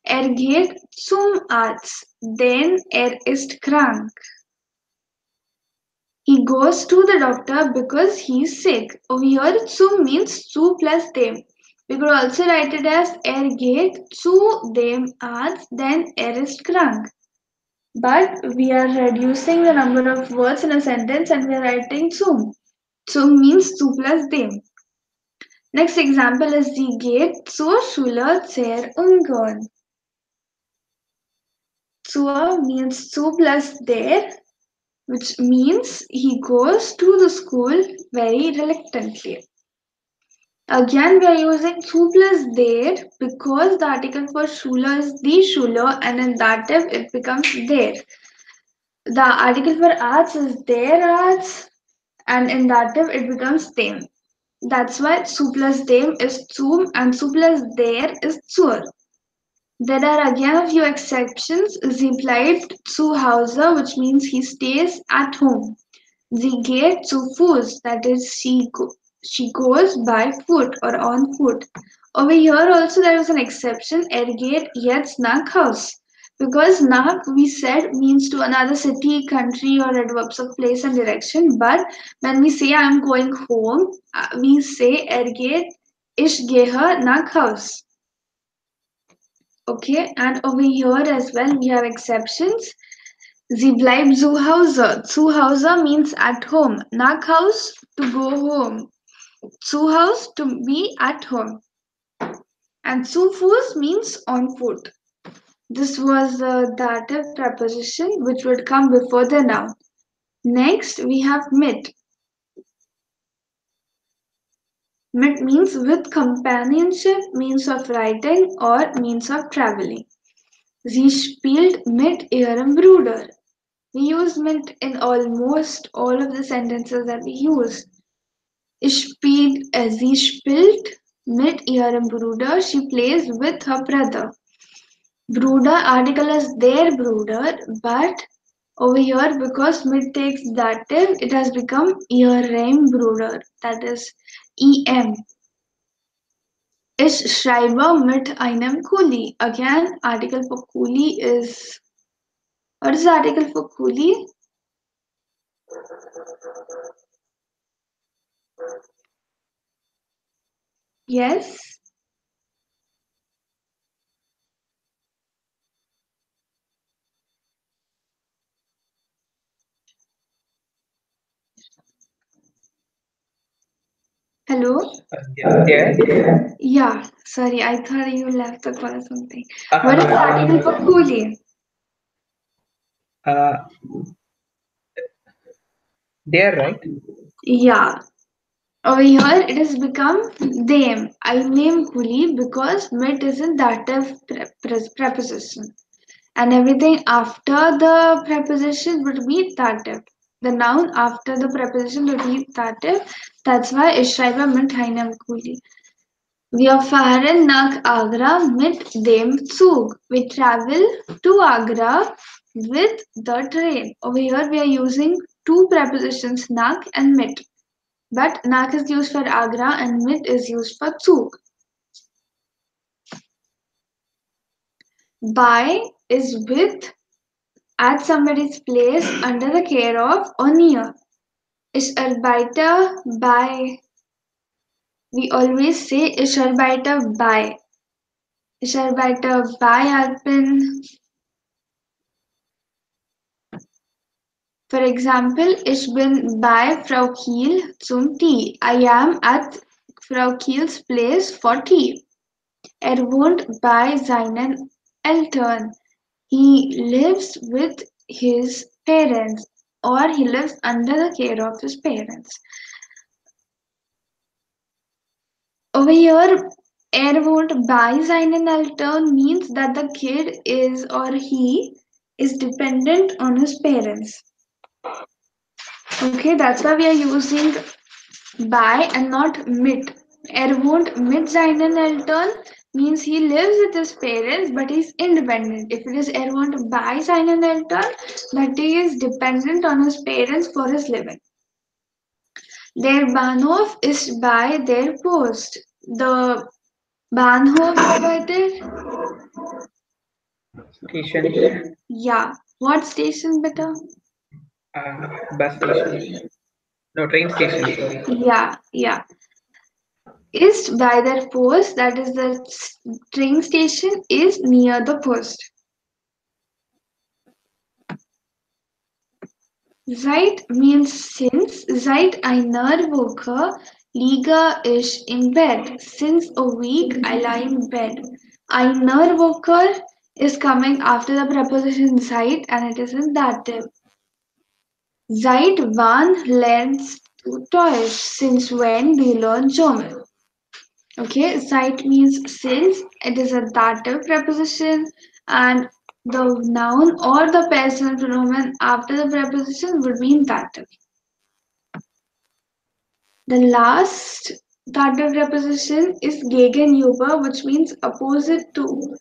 Er geht zum Arzt, denn er ist krank. He goes to the doctor because he is sick. Over here, zu means zu plus dem. We could also write it as er geht zu dem Arzt, denn er ist krank. But we are reducing the number of words in a sentence and we are writing zu. Zu means zu plus dem. Next example is sie geht zur Schule zur Ungarn. Zur means zu plus der, which means he goes to the school very reluctantly. Again, we are using zu plus der because the article for Schule is die Schule and in dative it becomes der. The article for Arts is der Arts and in dative it becomes dem. That's why zu plus dem is zu and zu plus der is zur. There are again a few exceptions. Sie bleibt zu Hause, which means he stays at home. Sie geht zu Fuß, that is she goes by foot or on foot. Over here also there is an exception. Er geht jetzt nach Haus. Because nach we said means to another city, country or adverbs of place and direction. But when we say I am going home, we say er geht, ich gehe nach Haus. Okay, and over here as well we have exceptions. Sie bleibt zu Hause. Zu Hause means at home. Nach Haus to go home. Zu Haus to be at home. And zu Fuß means on foot. This was the dative preposition which would come before the noun. Next we have mit. Mit means with companionship, means of writing or means of traveling. Sie spielt mit ihrem Bruder. We use mit in almost all of the sentences that we use. Sie spielt mit ihrem Bruder. She plays with her brother. Bruder article is their Bruder, but over here because mit takes dative, it has become ihrem Bruder. That is em. Ich schreibe mit einem Kuli. Again, article for Kuli is. What is the article for Kuli? Yes. Hello? There. Yeah, sorry, I thought you left the call or something. What is the article for Kuli? There, right? Yeah. Over here it has become them. I name Kuli because mit is in dative preposition. And everything after the preposition would be dative. The noun after the preposition would be dative. That's why ich schreibe mit einem Kuli. Wir fahren nach Agra mit dem Zug. We travel to Agra with the train. Over here we are using two prepositions nach and mit. But nach is used for Agra and mit is used for Zug. By is with, at somebody's place, under the care of, or near. Ich arbeite bei. We always say ich arbeite bei. Ich arbeite bei Alpen. For example, ich bin bei Frau Kiel zum Tee. I am at Frau Kiel's place for tea. Er wohnt bei seinen Eltern. He lives with his parents. or he lives under the care of his parents. Over here, er wohnt bei seinen Eltern means that the kid is or he is dependent on his parents. Okay, that's why we are using bei and not mit. Er wohnt mit seinen Eltern means he lives with his parents but he's independent. If it is er wohnt bei seinen Eltern, that he is dependent on his parents for his living. Der Bahnhof ist bei der Post. The Bahnhof bedeutet, Station. ja. What station bitte? Bus station. No, train station. Sorry. Yeah. Ist by the post, that is the train station is near the post. Seit means since. Seit einer Woche liege ich in bed. Since a week I lie in bed. Einer Woche is coming after the preposition seit and it is in dative. Seit wann lernst du Deutsch? Since when do you learn German? Okay, seit means since. It is a dative preposition and the noun or the personal pronoun after the preposition would be in dative. The last dative preposition is gegenüber, which means opposite to.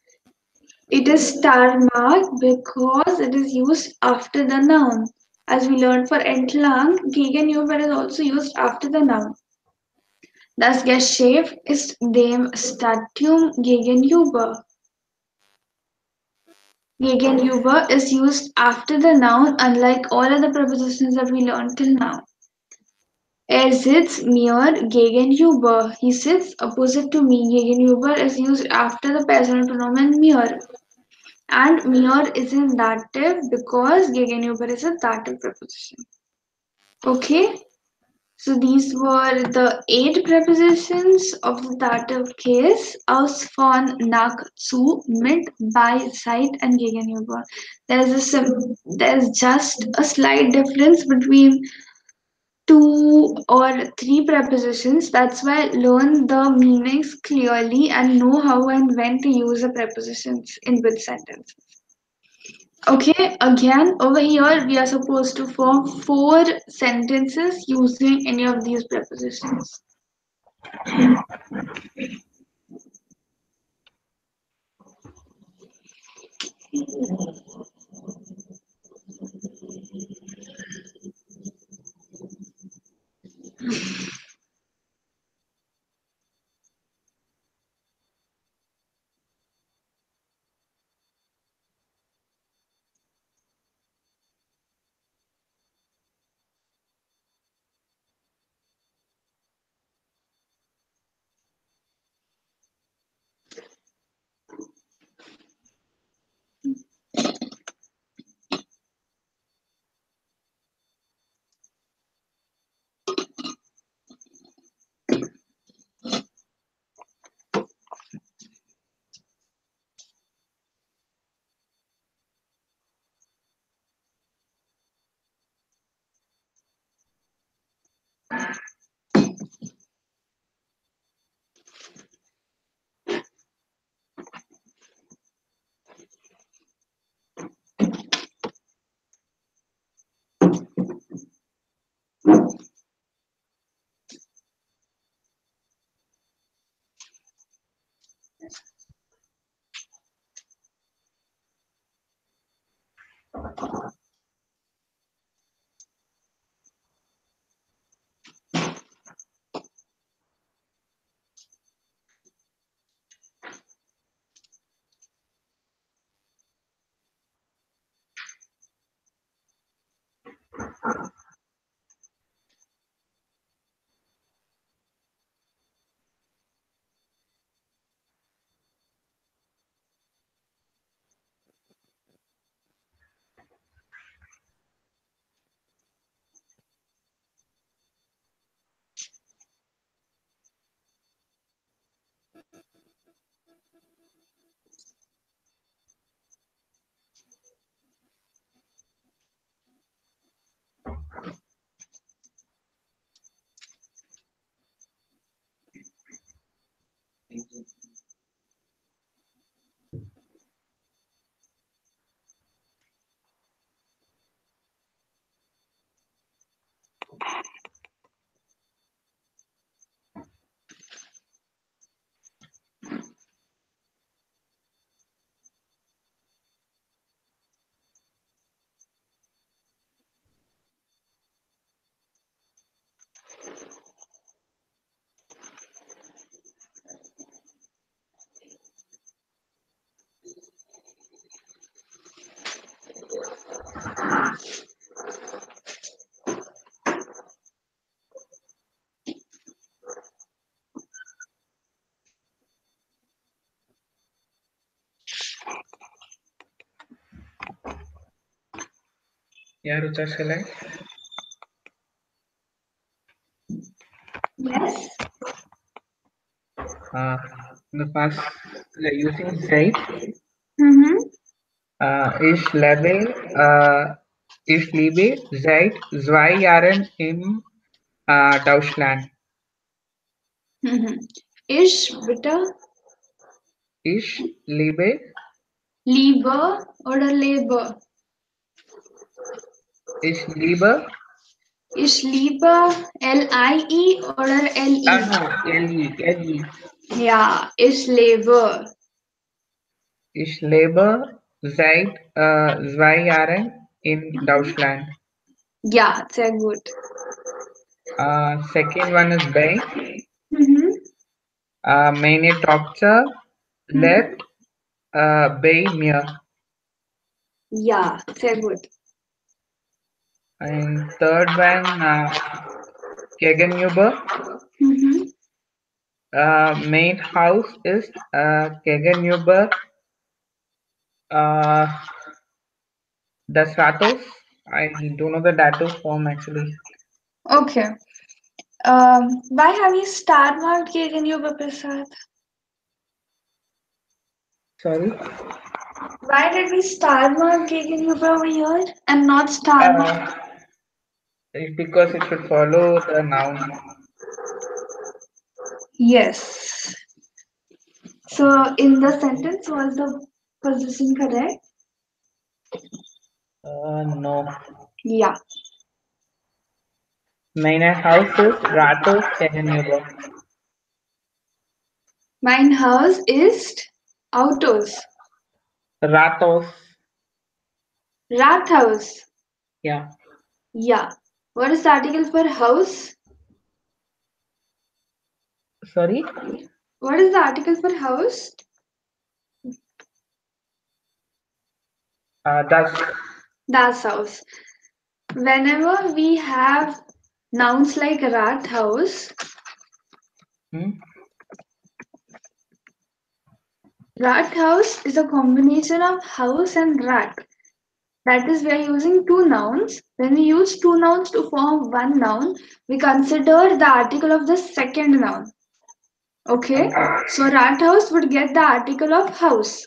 It is star marked because it is used after the noun. As we learned for entlang, gegenüber is also used after the noun. Das Geschäft ist dem Stadium gegenüber. Gegenüber is used after the noun, unlike all other prepositions that we learned till now. Er sitzt mir gegenüber. He sits opposite to me. Gegenüber is used after the personal pronoun mir. And mir is in dative because gegenüber is a dative preposition. Okay? So these were the 8 prepositions of the dative case: aus, von, nach, zu, mit, bei, seit, and gegenüber. There's just a slight difference between 2 or 3 prepositions. That's why learn the meanings clearly and know how and when to use the prepositions in which sentences. Okay, again, over here we are supposed to form 4 sentences using any of these prepositions. Yeah, Rucha, shall I? Yes. The first using Zeit, Mm-hmm. ich lebe, ich liebe seit 2 Jahren in Deutschland. Mm-hmm. Ich bitte Ich lebe, lieber oder Leber? ich liebe, Ich liebe L-I-E oder L-E? no, L-E. Ja, ich lebe. Ich lebe seit 2 Jahren in Deutschland. Ja, sehr gut. Second one is bei. Mhm. Meine Tochter lebt bei mir. Ja, sehr gut. And third one, gegenüber. Mhm. Main house is gegenüber das Rathaus. I don't know the dative form actually. Okay. Why have you star marked gegenüber, Prasad? Sorry. Why did we star mark gegenüber over here and not star mark? It's because it should follow the noun. Yes. So in the sentence, was the position correct? No. Yeah. Meine Haus ist Rathaus gegenüber. Mein Haus ist Autos. Rathaus. Rathaus. Yeah. Yeah. What is the article for house? Sorry. What is the article for house? Das. Das house. Whenever we have nouns like Rathaus, Rathaus is a combination of house and rat. That is, we are using two nouns. When we use two nouns to form one noun, we consider the article of the second noun. Okay? So Rathaus would get the article of house.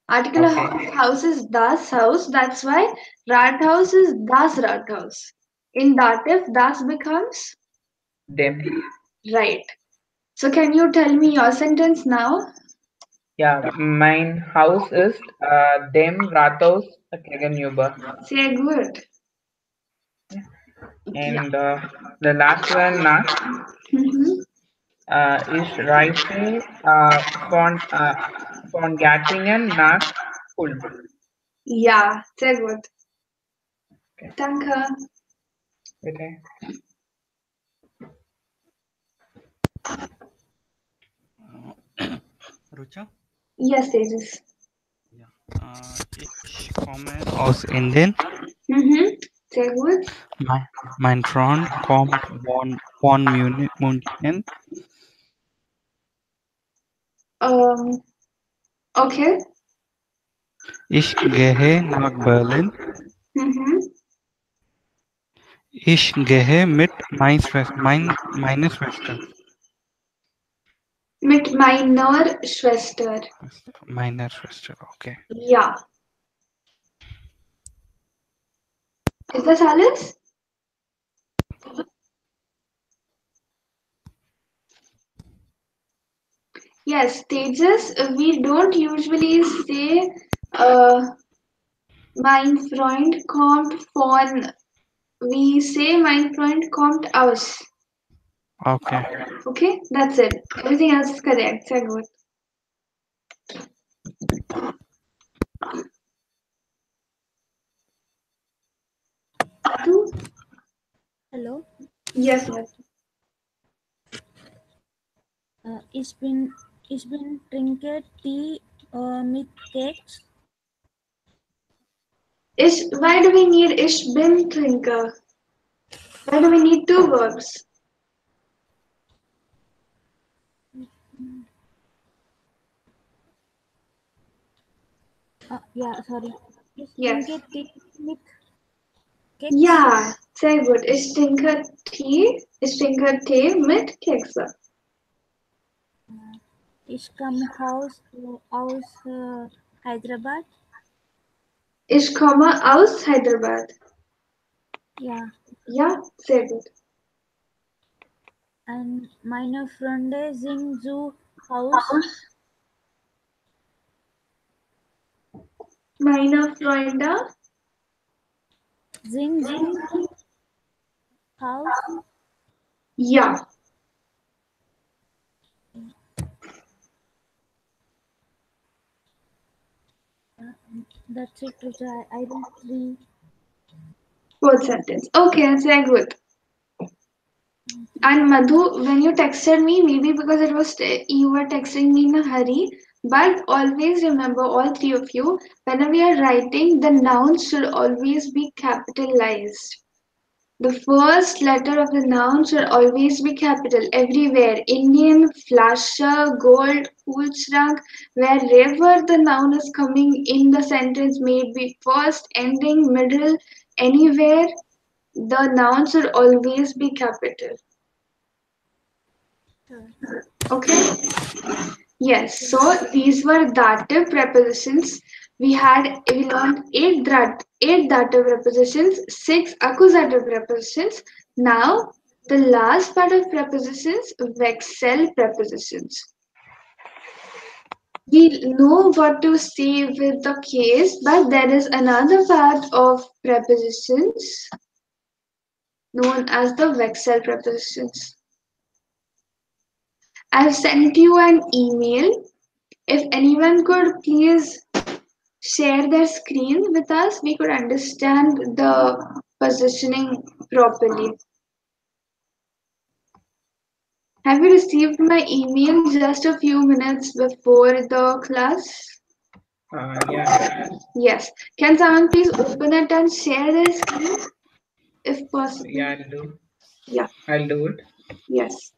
Article of house is das house. That's why Rathaus is das Rathaus. In dative, das becomes Dem. right. So can you tell me your sentence now? Yeah, mein Haus ist dem Rathaus gegenüber. Sehr gut. And the last one, nach. Mhm. Ich reise von Göttingen nach Ulm. Ja, sehr gut. Danke. Bitte. Rucha? Yes, Tejas. Ich komme aus Indien. Mhm. Sehr gut. Mein Freund kommt von München. Okay. Ich gehe nach Berlin. Mhm. Ich gehe mit meiner Schwester. Mit meiner Schwester. Meiner Schwester, okay. Ja. Ist das alles? Yes, Tejas, we don't usually say mein Freund kommt von. We say mein Freund kommt aus. Okay. Okay, that's it. Everything else is correct. Sehr gut. Du? Hello. Yes, yes. Ich bin trinke Tee mit Keks. Why do we need ich bin trinker? Why do we need two verbs? Yeah, sorry. Ich Yes. trinke Tee mit Keks? Ja, sehr gut. Ich trinke Tee mit Kekse. Ich komme aus Hyderabad. Ich komme aus Hyderabad. Ja. Ja, sehr gut. Und meine Freunde sind zu Haus. Meine Freunde Sind zu Haus. ja. That's it, Rucha. I wrote 3. Word sentence. Okay, sehr gut. And Madhu, when you texted me, maybe because it was you were texting me in a hurry, but always remember, all three of you, whenever you are writing, the nouns should always be capitalized. The first letter of the noun should always be capital everywhere. Indian, flasher, gold, Kühlschrank, wherever the noun is coming in the sentence, may it be first, ending, middle, anywhere, the noun should always be capital. Okay? Yes, so these were dative prepositions. We learned eight dative prepositions, 6 accusative prepositions. Now the last part of prepositions, vexel prepositions. We know what to say with the case, but there is another part of prepositions known as the vexel prepositions. I've sent you an email. If anyone could please share their screen with us, we could understand the positioning properly. Have you received my email just a few minutes before the class? Yeah. Yes. Can someone please open it and share their screen if possible? Yeah, I'll do. Yeah. I'll do it. Yes.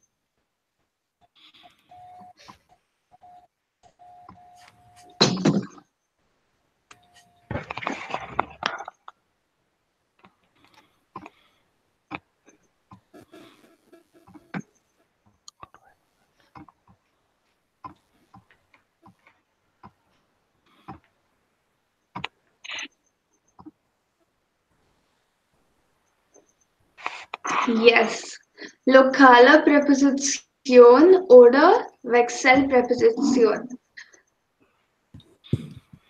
Yes. Lokale Präposition oder Wechselpräposition.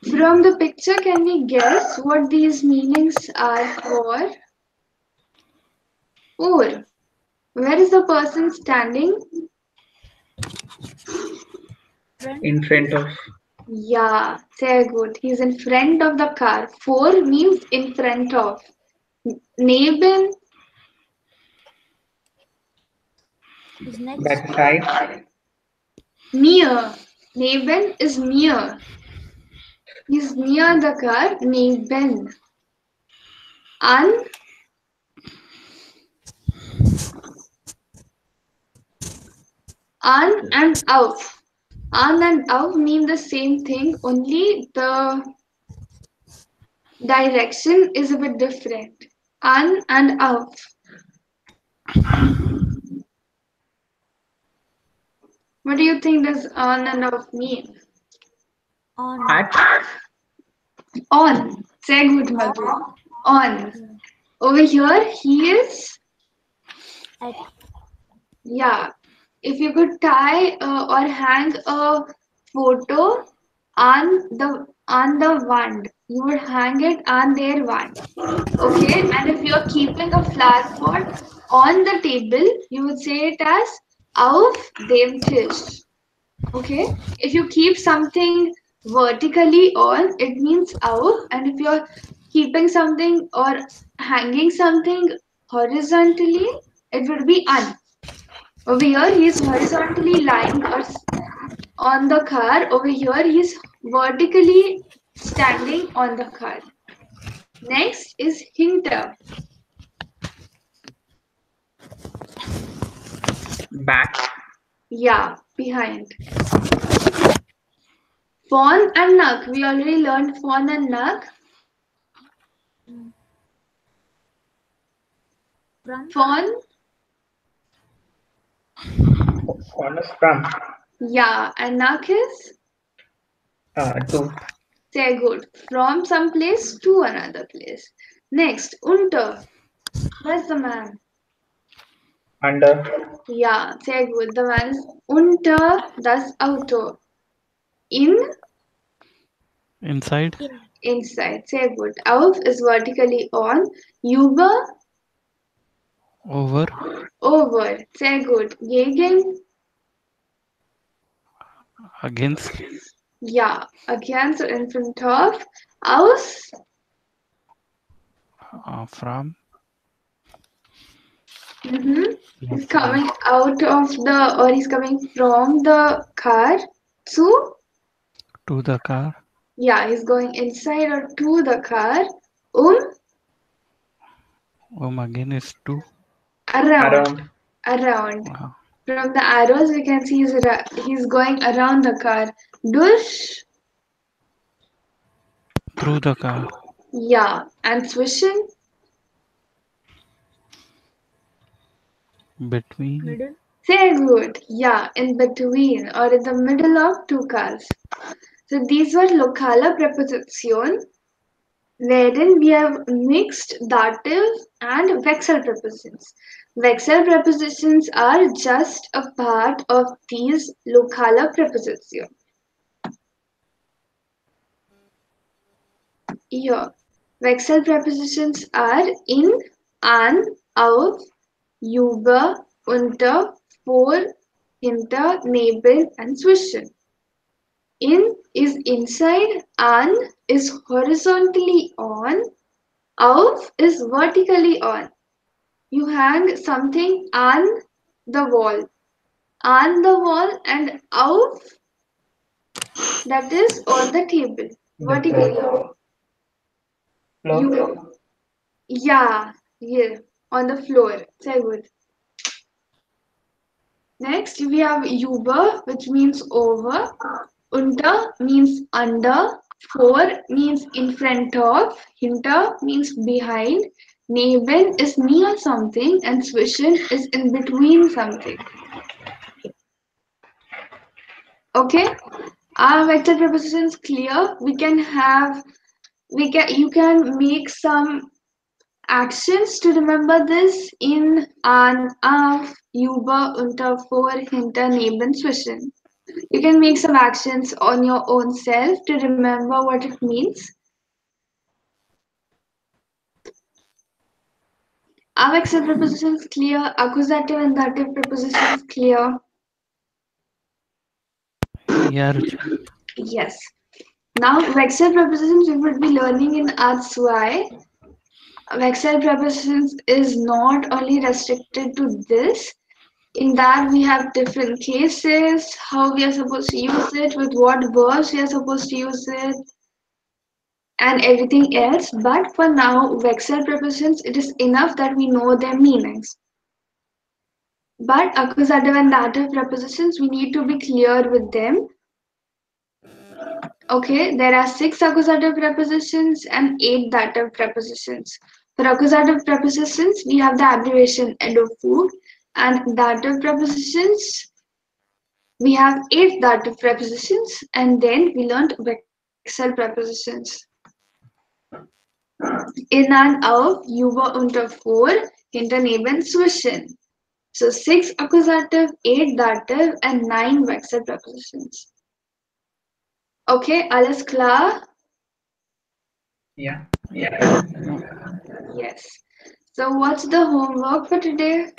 From the picture, can we guess what these meanings are for? Or, where is the person standing? In front of. Yeah, very good. He's in front of the car. For means in front of. Neben, Is next. Back side. near. Neben is near. He's near the car. Neben. An and auf. An and auf mean the same thing, only the direction is a bit different. An and auf. What do you think does on and off mean? On. At. On. Say good, Madhu. On. Over here, he is. At. Yeah. If you could tie or hang a photo on the wand, you would hang it on their wand. Okay. And if you are keeping a flower pot on the table, you would say it as auf dem Tisch. Okay. If you keep something vertically on, it means auf. And if you're keeping something or hanging something horizontally, it would be an. Over here, he is horizontally lying on the car. Over here, he is vertically standing on the car. Next is hinter. Back. Yeah, behind. Fawn and Nug. We already learned fawn and Nug. From. Von. Von is from. Yeah. And nach is? To. Sehr good. From some place to another place. Next, unter. Where's the man? Under. Yeah, sehr good. The man is unter das Auto. In, Inside. In. inside. Sehr good. Auf is vertically on. Über, Over. over. Sehr good. Gegen, Against. yeah, against or in front of. Aus, From. he's coming out of the, or he's coming from the car. Zu, To the car. yeah, he's going inside or to the car. Again is to. Around. Around. Uh, From the arrows, we can see he's going around the car. Durch, through the car. yeah. And zwischen, Between. Middle. sehr good. Yeah, in between or in the middle of two cars. So these were lokale preposition, wherein we have mixed dative and vexel prepositions. Vexel prepositions are just a part of these lokale preposition. Here, vexel prepositions are in, an, auf, über, unter, vor, hinter, neben, and zwischen. In is inside, an is horizontally on, auf is vertically on. You hang something on the wall. On the wall and auf, that is on the table, vertically on. Floor. Yeah, on the floor. Very good. Next, we have über, which means over. Unter means under. Vor means in front of. Hinter means behind. Neben is near something, and zwischen is in between something. Okay, are vector prepositions clear? You can make some actions to remember this in, an, auf, über, unter, vor, hinter, neben, zwischen. You can make some actions on your own self to remember what it means. Are vexel prepositions clear? Accusative and dative prepositions clear? Yeah, Ruchi. Yes. Now, vexel prepositions we would be learning in Arts Y. Vexel prepositions is not only restricted to this. In that, we have different cases, how we are supposed to use it, with what verbs we are supposed to use it, and everything else. But for now, vexel prepositions, it is enough that we know their meanings. But accusative and dative prepositions, we need to be clear with them. Okay, there are 6 accusative prepositions and 8 dative prepositions. For accusative prepositions, we have the abbreviation EDOFU, and dative prepositions, we have 8 dative prepositions, and then we learned vexel prepositions. In and auf, über, unter, vor, hinter, neben, zwischen. So 6 accusative, 8 dative, and 9 vexel prepositions. Okay, alles klar? Yeah. Yes. So what's the homework for today?